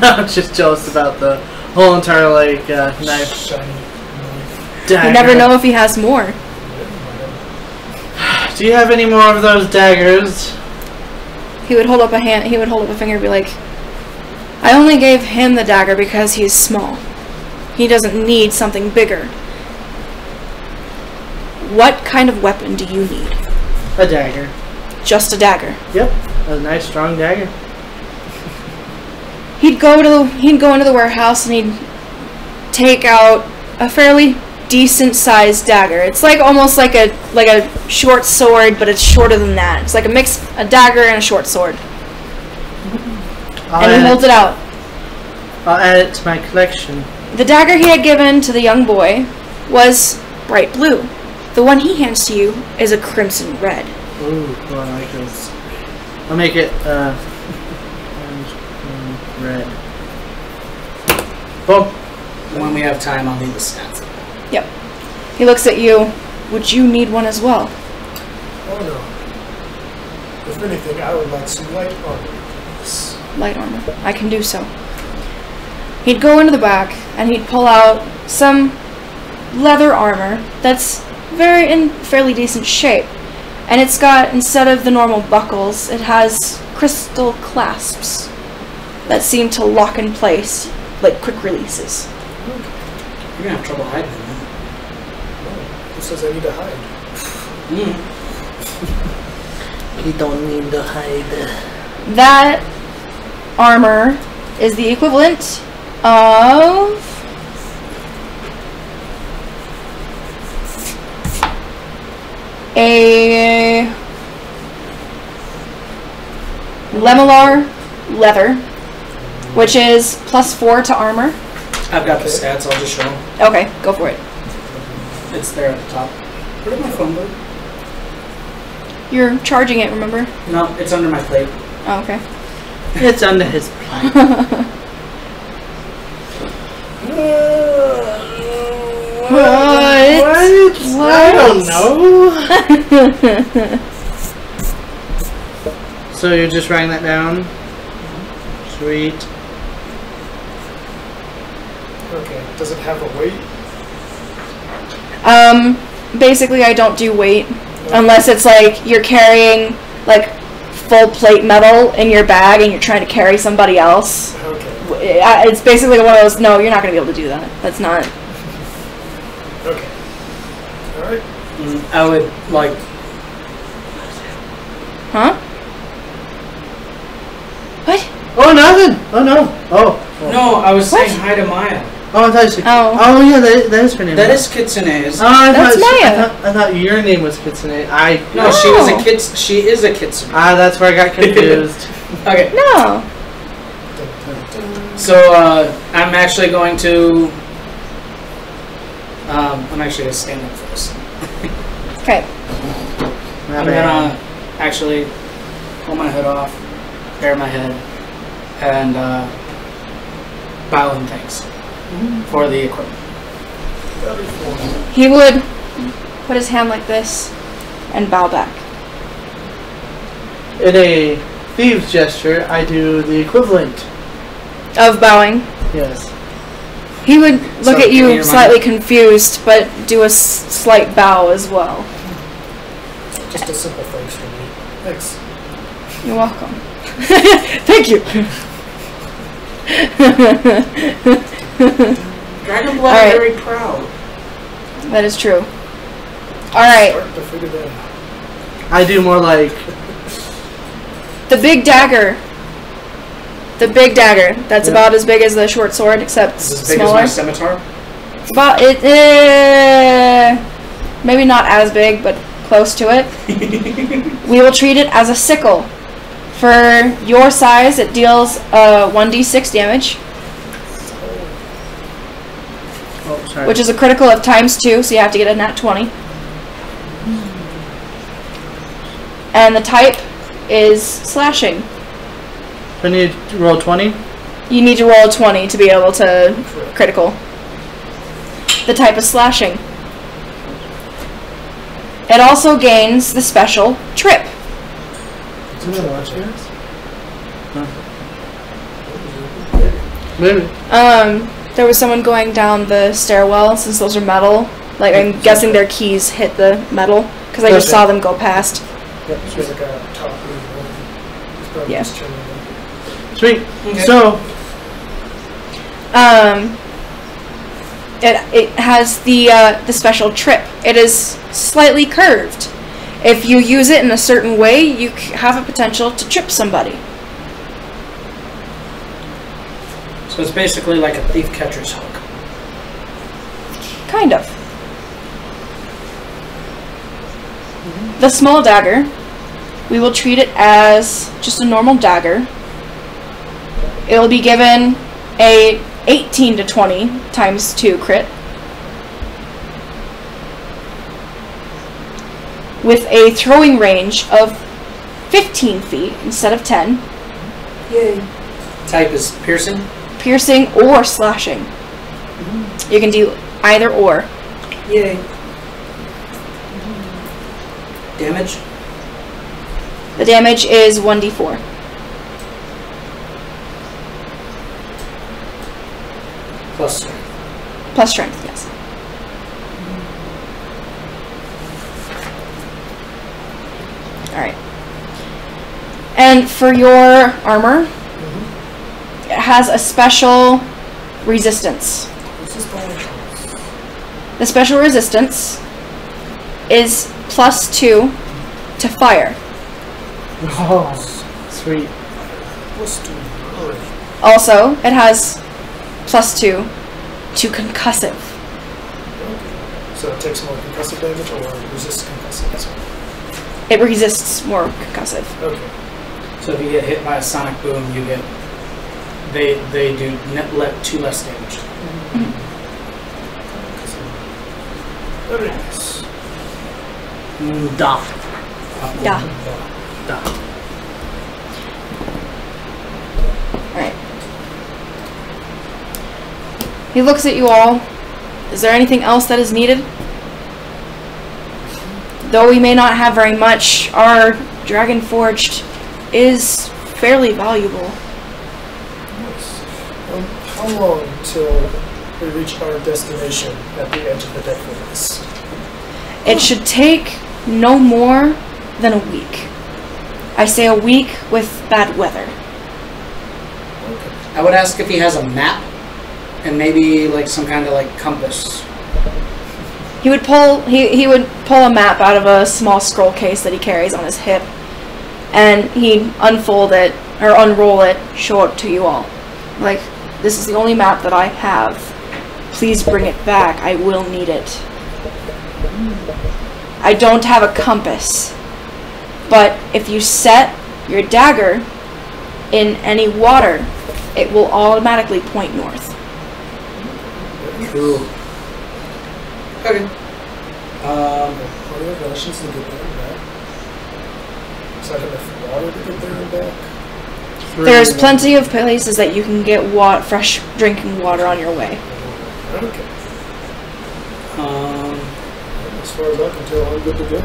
[SPEAKER 4] I'm just jealous about the whole entire knife.
[SPEAKER 2] Shiny knife.
[SPEAKER 4] Dagger.
[SPEAKER 1] You never know if he has more.
[SPEAKER 4] Do you have any more of those daggers?
[SPEAKER 1] He would hold up a hand. He would hold up a finger and be like, "I only gave him the dagger because he's small. He doesn't need something bigger. What kind of weapon do you need?"
[SPEAKER 4] A dagger.
[SPEAKER 1] Just a dagger.
[SPEAKER 4] Yep. A nice strong dagger.
[SPEAKER 1] He'd go into the warehouse and he'd take out a fairly decent sized dagger. It's like almost like a short sword, but it's shorter than that. It's like a dagger and a short sword. And he holds it out.
[SPEAKER 4] I'll add it to my collection.
[SPEAKER 1] The dagger he had given to the young boy was bright blue. The one he hands to you is a crimson red.
[SPEAKER 4] Ooh, cool, I like this. I'll make it orange, red. Boom.
[SPEAKER 3] When we have time, I'll need the stats.
[SPEAKER 1] Yep. He looks at you. Would you need one as well?
[SPEAKER 2] Oh no. If anything, I would like some light armor.
[SPEAKER 1] Light armor. I can do so. He'd go into the back and he'd pull out some leather armor that's in fairly decent shape. And it's got, instead of the normal buckles, it has crystal clasps that seem to lock in place, like quick releases.
[SPEAKER 3] You're gonna have trouble hiding in that.
[SPEAKER 2] Oh, who says I need to hide?
[SPEAKER 4] You don't need to hide.
[SPEAKER 1] That armor is the equivalent of a Lemelar leather, which is +4 to armor.
[SPEAKER 3] I've got the stats, I'll just show them.
[SPEAKER 1] Okay, go for it.
[SPEAKER 3] It's there at the top. Where did my phone go?
[SPEAKER 1] You're charging it, remember?
[SPEAKER 3] No, it's under my plate.
[SPEAKER 1] Oh, okay.
[SPEAKER 4] It's under his plate.
[SPEAKER 1] What?
[SPEAKER 4] I don't know. So you're just writing that down? Sweet.
[SPEAKER 2] Okay. Does it have a weight?
[SPEAKER 1] Basically I don't do weight unless it's like you're carrying like full plate metal in your bag and you're trying to carry somebody else.
[SPEAKER 2] Okay.
[SPEAKER 1] It's basically one of those, no, you're not going to be able to do that. That's not.
[SPEAKER 2] Okay. Alright.
[SPEAKER 3] I would like.
[SPEAKER 1] Huh? What?
[SPEAKER 4] Oh, nothing. Oh, no. Oh.
[SPEAKER 3] No, I was
[SPEAKER 1] What?
[SPEAKER 3] saying hi to Maya.
[SPEAKER 4] Oh, I thought you said.
[SPEAKER 1] Oh.
[SPEAKER 4] Oh, yeah, that is her name.
[SPEAKER 3] That is Kitsune's.
[SPEAKER 4] Oh, I
[SPEAKER 1] That's
[SPEAKER 4] thought
[SPEAKER 1] Maya.
[SPEAKER 4] I thought your name was Kitsune.
[SPEAKER 3] No, she was a kits. She is a Kitsune.
[SPEAKER 4] That's where I got confused.
[SPEAKER 3] Okay.
[SPEAKER 1] No.
[SPEAKER 3] So I'm actually going to. I'm actually gonna stand up for this.
[SPEAKER 1] Okay.
[SPEAKER 3] I'm gonna actually pull my hood off, bare my head, and bow and thanks for the equipment.
[SPEAKER 1] He would put his hand like this and bow back.
[SPEAKER 4] In a thieves gesture, I do the equivalent.
[SPEAKER 1] Of bowing.
[SPEAKER 4] Yes.
[SPEAKER 1] He would look
[SPEAKER 3] So,
[SPEAKER 1] at
[SPEAKER 3] give me
[SPEAKER 1] you
[SPEAKER 3] your
[SPEAKER 1] slightly confused, but do a slight bow as well.
[SPEAKER 2] Just a simple thanks from me. Thanks.
[SPEAKER 1] You're welcome. Thank you.
[SPEAKER 3] Dragon Blood
[SPEAKER 1] All right.
[SPEAKER 3] are very proud.
[SPEAKER 1] That is true. Alright.
[SPEAKER 2] Start to figure that out.
[SPEAKER 4] I do more like.
[SPEAKER 1] The big dagger. The big dagger. That's
[SPEAKER 4] Yeah.
[SPEAKER 1] about as big as the short sword, except
[SPEAKER 3] Is this as big
[SPEAKER 1] smaller.
[SPEAKER 3] as my scimitar?
[SPEAKER 1] It's about it. Maybe not as big, but close to it. We will treat it as a sickle. For your size, it deals 1d6 damage,
[SPEAKER 4] Oh, sorry.
[SPEAKER 1] which is a critical of ×2, so you have to get a nat 20. And the type is slashing.
[SPEAKER 4] I need to roll 20.
[SPEAKER 1] You need to roll a 20 to be able to critical. The type is slashing. It also gains the special trip.
[SPEAKER 4] Maybe.
[SPEAKER 1] There was someone going down the stairwell, since those are metal. Like, I'm guessing their keys hit the metal, because I just
[SPEAKER 4] Okay.
[SPEAKER 1] saw them go past.
[SPEAKER 2] Yep, she's like a top lead one. He's probably
[SPEAKER 1] Yeah.
[SPEAKER 2] just chilling.
[SPEAKER 4] Sweet.
[SPEAKER 3] Okay.
[SPEAKER 4] So,
[SPEAKER 1] It has the special trip. It is slightly curved. If you use it in a certain way, you have a potential to trip somebody.
[SPEAKER 3] So it's basically like a thief catcher's hook.
[SPEAKER 1] Kind of. The small dagger, we will treat it as just a normal dagger. It will be given a 18 to 20 ×2 crit. With a throwing range of 15 feet instead of 10.
[SPEAKER 3] Yay. Type is piercing.
[SPEAKER 1] Piercing or slashing. You can do either or.
[SPEAKER 3] Yay. Damage.
[SPEAKER 1] The damage is 1d4.
[SPEAKER 3] Plus strength.
[SPEAKER 1] Plus strength, yes. Alright. And for your armor, it has a special resistance. The special resistance is +2 to fire.
[SPEAKER 4] Oh, sweet.
[SPEAKER 1] Also, it has +2 to concussive.
[SPEAKER 2] So it takes more concussive damage or resists concussive?
[SPEAKER 1] It resists more concussive.
[SPEAKER 2] Okay.
[SPEAKER 3] So if you get hit by a sonic boom, you get they do let 2 less damage.
[SPEAKER 2] Very nice.
[SPEAKER 4] Da.
[SPEAKER 1] Da.
[SPEAKER 4] Da.
[SPEAKER 1] Alright. He looks at you all. Is there anything else that is needed? Though we may not have very much, our Dragon Forged is fairly valuable.
[SPEAKER 2] Nice. How long till we reach our destination at the edge of the death forest?
[SPEAKER 1] It should take no more than a week. I say a week with bad weather.
[SPEAKER 2] Okay.
[SPEAKER 3] I would ask if he has a map and maybe like some kind of like compass.
[SPEAKER 1] He would pull a map out of a small scroll case that he carries on his hip, and he'd unfold it or unroll it, show it to you all. Like, this is the only map that I have. Please bring it back. I will need it. I don't have a compass, but if you set your dagger in any water, it will automatically point north.
[SPEAKER 3] Cool. Okay.
[SPEAKER 2] Are there rations to get there and back? Is that enough water to get there and back?
[SPEAKER 1] There's plenty of places that you can get fresh drinking water on your way.
[SPEAKER 2] Okay. As far as I can tell, I'm good to go.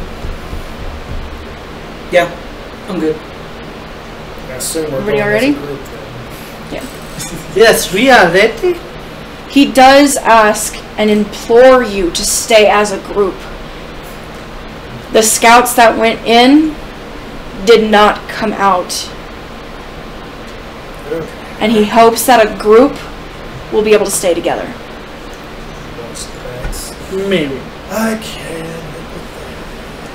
[SPEAKER 3] Yeah, I'm good.
[SPEAKER 2] I assume we're
[SPEAKER 1] Everybody
[SPEAKER 2] going
[SPEAKER 1] all ready?
[SPEAKER 2] as a group then.
[SPEAKER 1] Yeah.
[SPEAKER 4] Yes, we are ready.
[SPEAKER 1] He does ask and implore you to stay as a group. The scouts that went in did not come out.
[SPEAKER 2] Okay.
[SPEAKER 1] And he hopes that a group will be able to stay together.
[SPEAKER 2] Thanks.
[SPEAKER 4] Maybe.
[SPEAKER 2] I can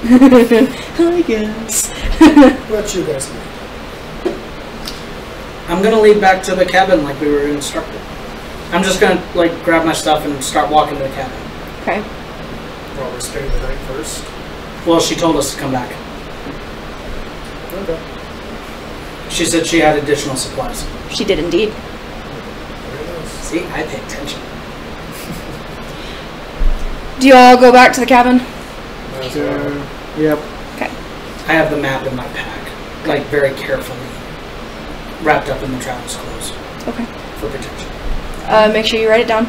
[SPEAKER 1] I guess.
[SPEAKER 2] What you guys do?
[SPEAKER 3] I'm gonna lead back to the cabin like we were instructed. I'm just gonna like grab my stuff and start walking to the cabin.
[SPEAKER 1] Okay.
[SPEAKER 2] Well, we're staying the night first.
[SPEAKER 3] Well, she told us to come back.
[SPEAKER 2] Okay.
[SPEAKER 3] She said she had additional supplies.
[SPEAKER 1] She did indeed.
[SPEAKER 2] Very nice.
[SPEAKER 3] See, I pay attention.
[SPEAKER 1] Do you all go back to the cabin?
[SPEAKER 4] Sure. Yep.
[SPEAKER 1] Okay.
[SPEAKER 3] I have the map in my pack, like very carefully wrapped up in the traveler's clothes
[SPEAKER 1] Okay.
[SPEAKER 3] for protection.
[SPEAKER 1] Make sure you write it down.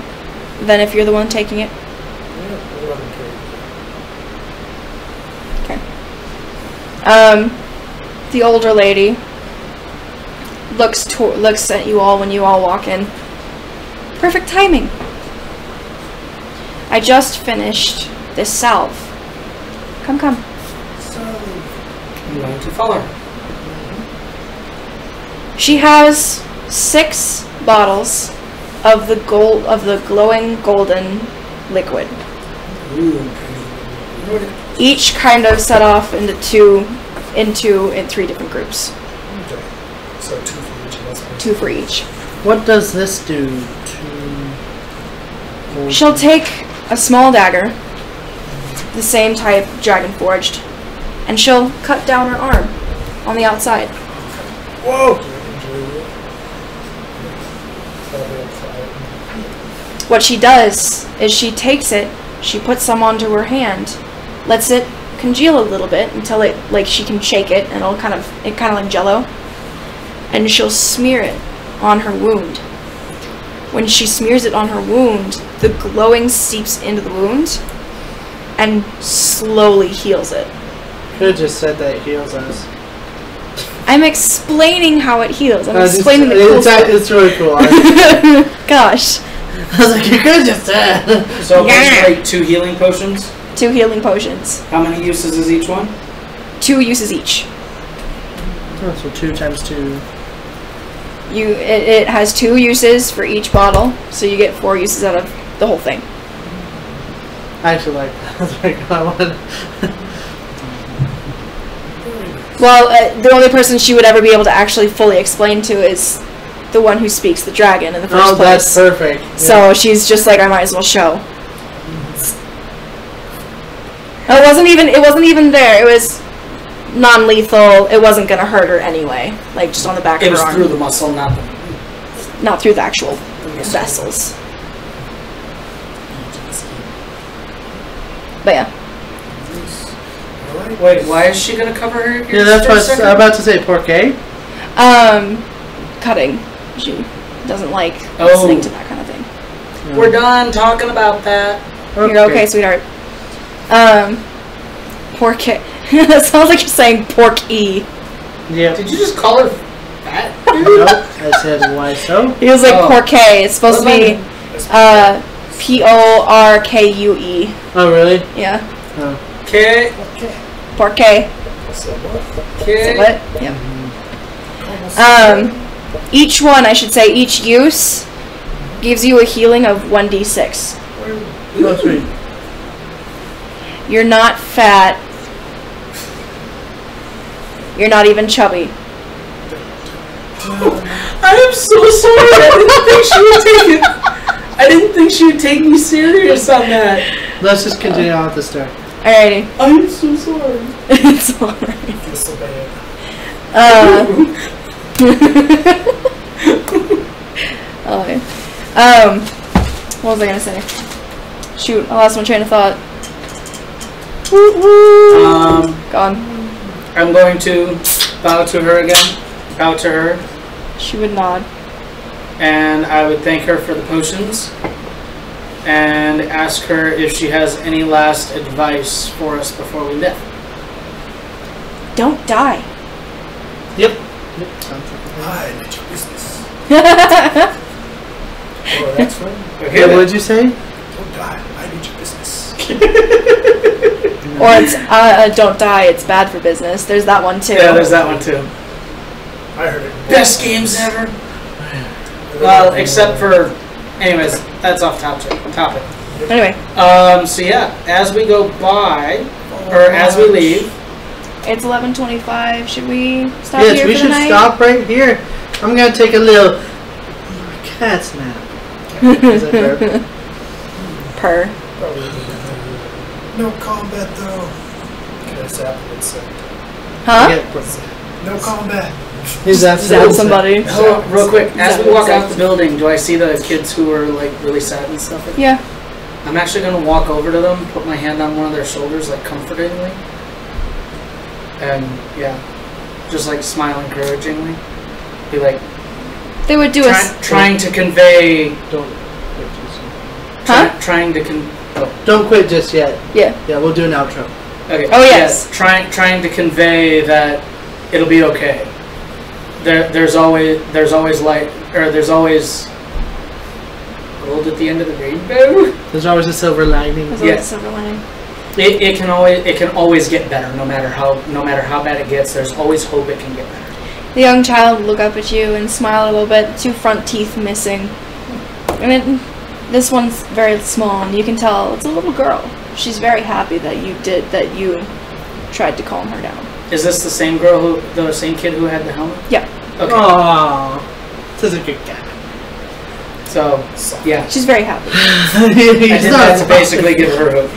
[SPEAKER 1] Then if you're the one taking it.
[SPEAKER 2] Yeah, 11K.
[SPEAKER 1] Okay. The older lady looks at you all when you all walk in. Perfect timing. I just finished this salve. Come.
[SPEAKER 3] I'm going to follow her.
[SPEAKER 1] She has 6 bottles of the glowing golden liquid.
[SPEAKER 3] Ooh.
[SPEAKER 1] Each kind of set off into 3 different groups.
[SPEAKER 2] Okay. So 2 for each of us.
[SPEAKER 1] 2 for each.
[SPEAKER 4] What does this do to...
[SPEAKER 1] She'll take a small dagger, the same type Dragon Forged, and she'll cut down her arm on the outside.
[SPEAKER 2] Whoa!
[SPEAKER 1] What she does is she takes it, she puts some onto her hand, lets it congeal a little bit until it she can shake it and it'll kind of like jello, and she'll smear it on her wound. When she smears it on her wound, the glowing seeps into the wound and slowly heals it.
[SPEAKER 4] Could have just said that it heals us.
[SPEAKER 1] I'm explaining how it heals. I'm explaining the cool stuff.
[SPEAKER 4] It's really cool.
[SPEAKER 1] Gosh.
[SPEAKER 4] I was like, you could just
[SPEAKER 3] So basically 2 healing potions.
[SPEAKER 1] 2 healing potions.
[SPEAKER 3] How many uses is each one?
[SPEAKER 1] 2 uses each.
[SPEAKER 4] Oh, so 2 times 2.
[SPEAKER 1] It has 2 uses for each bottle, so you get 4 uses out of the whole thing.
[SPEAKER 4] I actually like that. I was like, I want.
[SPEAKER 1] Well, the only person she would ever be able to actually fully explain to is the one who speaks the dragon in the first place.
[SPEAKER 4] Oh, that's perfect. Yeah.
[SPEAKER 1] So she's just like, I might as well show. It wasn't even there. It was non-lethal. It wasn't gonna hurt her anyway. Like just on the back of her arm.
[SPEAKER 3] It was through the muscle,
[SPEAKER 1] not through the actual vessels. But yeah.
[SPEAKER 3] Wait, why is she gonna cover her ears?
[SPEAKER 4] Yeah, that's what I was about to say. Porqué?
[SPEAKER 1] Cutting. She doesn't like listening to that kind of thing.
[SPEAKER 3] Yeah. We're done talking about that.
[SPEAKER 1] Okay. You're okay, sweetheart. Porqué. It sounds like you're saying pork-y.
[SPEAKER 4] Yeah.
[SPEAKER 3] Did you just call her fat?
[SPEAKER 4] Nope. I said, why so?
[SPEAKER 1] He was like, porqué. It's supposed to be, P-O-R-K-U-E.
[SPEAKER 4] Oh, really?
[SPEAKER 1] Yeah.
[SPEAKER 4] Oh.
[SPEAKER 3] Okay.
[SPEAKER 1] Porqué.
[SPEAKER 3] Okay.
[SPEAKER 1] What? Yeah. Each one, I should say, each use gives you a healing of 1d6.
[SPEAKER 4] Oh, sweet.
[SPEAKER 1] You're not fat. You're not even chubby.
[SPEAKER 3] I am so sorry. I didn't think she would take me serious on that.
[SPEAKER 4] Let's just continue on with the story.
[SPEAKER 1] Alrighty.
[SPEAKER 3] I'm so sorry.
[SPEAKER 1] It's alright. Okay. What was I gonna say? Shoot, I lost my train of thought. Gone.
[SPEAKER 3] I'm going to bow to her again. Bow to her.
[SPEAKER 1] She would nod.
[SPEAKER 3] And I would thank her for the potions. And ask her if she has any last advice for us before we leave.
[SPEAKER 1] Don't die.
[SPEAKER 4] Yep.
[SPEAKER 2] I need your business. Oh, that's fine.
[SPEAKER 3] Okay,
[SPEAKER 4] Yeah, what did you say?
[SPEAKER 2] Don't die. I need your business.
[SPEAKER 1] Or it's don't die. It's bad for business. There's that one too.
[SPEAKER 3] Yeah, there's that one too.
[SPEAKER 2] I heard it.
[SPEAKER 3] Best games ever. Well, except for, anyways, that's off topic.
[SPEAKER 1] Anyway.
[SPEAKER 3] So yeah, as we go by, or as we leave.
[SPEAKER 1] It's 11:25. Should we stop
[SPEAKER 4] yes,
[SPEAKER 1] here
[SPEAKER 4] we
[SPEAKER 1] for
[SPEAKER 4] should
[SPEAKER 1] the night?
[SPEAKER 4] stop right here. I'm gonna take a little cat's nap. Is that fair?
[SPEAKER 1] Purr.
[SPEAKER 2] No combat though. Can I zap him inside?
[SPEAKER 1] Huh?
[SPEAKER 2] No combat.
[SPEAKER 4] Is that
[SPEAKER 1] Zap somebody.
[SPEAKER 3] Oh, real quick, as we walk out the building, do I see the kids who are like really sad and stuff?
[SPEAKER 1] Yeah.
[SPEAKER 3] I'm actually gonna walk over to them, put my hand on one of their shoulders, like comfortingly, and yeah, just like smile encouragingly. Be like,
[SPEAKER 1] They would do
[SPEAKER 3] trying to convey.
[SPEAKER 4] Don't quit just yet.
[SPEAKER 1] Huh?
[SPEAKER 3] Trying to
[SPEAKER 4] Don't quit just yet.
[SPEAKER 1] Yeah.
[SPEAKER 4] Yeah, we'll do an outro.
[SPEAKER 3] Okay.
[SPEAKER 1] Oh yes.
[SPEAKER 3] Yeah, trying to convey that it'll be okay. There's always light, or there's always gold at the end of the rainbow.
[SPEAKER 4] There's always a silver lining.
[SPEAKER 1] There's always a silver lining.
[SPEAKER 3] It can always get better, no matter how bad it gets. There's always hope it can get better.
[SPEAKER 1] The young child would look up at you and smile a little bit. 2 front teeth missing. This one's very small, and you can tell it's a little girl. She's very happy that you tried to calm her down.
[SPEAKER 3] Is this the same kid who had the helmet?
[SPEAKER 1] Yeah.
[SPEAKER 3] Okay.
[SPEAKER 4] Aww. This is a good guy.
[SPEAKER 3] So, yeah.
[SPEAKER 1] She's very happy.
[SPEAKER 3] I did that to basically give her hope.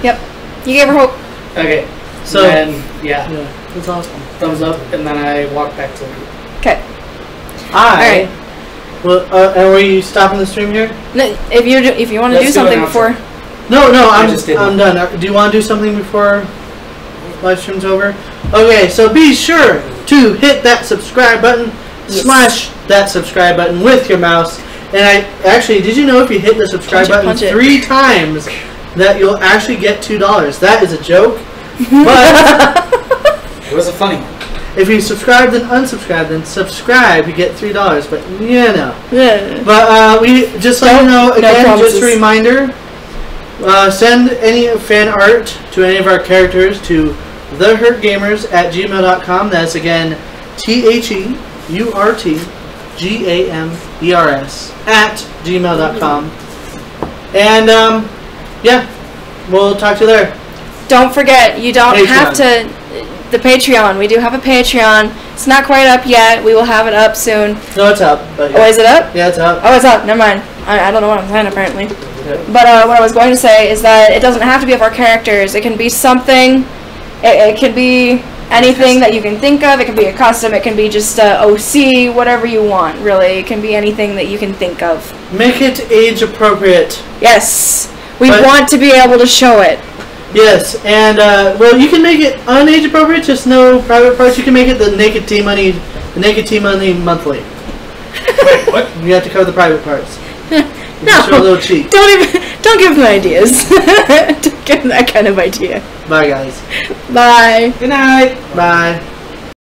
[SPEAKER 1] Yep. You gave her hope.
[SPEAKER 3] Okay.
[SPEAKER 4] So,
[SPEAKER 3] then, yeah.
[SPEAKER 4] That's awesome.
[SPEAKER 3] Thumbs up, and then I walk back to you.
[SPEAKER 1] Okay.
[SPEAKER 4] Alright. Well, are we stopping the stream here?
[SPEAKER 1] No, if you want to do something before.
[SPEAKER 4] No, I'm done. Do you want to do something before live stream's over? Okay, so be sure to hit that subscribe button, smash that subscribe button with your mouse. And did you know if you hit the subscribe button 3 times that you'll actually get $2? That is a joke, but
[SPEAKER 3] it was a funny one.
[SPEAKER 4] If you subscribe, then unsubscribe, then subscribe. You get $3, but you know.
[SPEAKER 1] Yeah.
[SPEAKER 4] But we just let you know again.
[SPEAKER 1] promises.
[SPEAKER 4] Just a reminder: send any fan art to any of our characters to thehurtgamers@gmail.com. That's again thehurtgamers@gmail.com. And yeah, we'll talk to you there.
[SPEAKER 1] Don't forget, you don't
[SPEAKER 4] Patreon.
[SPEAKER 1] have to. The Patreon. We do have a Patreon. It's not quite up yet. We will have it up soon.
[SPEAKER 4] No, it's up. But yeah.
[SPEAKER 1] Oh, is it up?
[SPEAKER 4] Yeah, it's up.
[SPEAKER 1] Oh, it's up. Never mind. I don't know what I'm saying, apparently.
[SPEAKER 4] Yeah.
[SPEAKER 1] But what I was going to say is that it doesn't have to be of our characters. It can be something. It can be anything that you can think of. It can be a custom. It can be just OC, whatever you want, really. It can be anything that you can think of.
[SPEAKER 4] Make it age appropriate.
[SPEAKER 1] Yes. We
[SPEAKER 4] But-
[SPEAKER 1] want to be able to show it.
[SPEAKER 4] Yes, and well, you can make it unage appropriate. Just no private parts. You can make it the Naked T Money monthly.
[SPEAKER 2] Wait, what?
[SPEAKER 4] You have to cover the private parts.
[SPEAKER 1] No.
[SPEAKER 4] Show a little cheat.
[SPEAKER 1] Don't give them ideas. Don't give them that kind of idea.
[SPEAKER 4] Bye, guys.
[SPEAKER 1] Bye.
[SPEAKER 3] Good night.
[SPEAKER 4] Bye.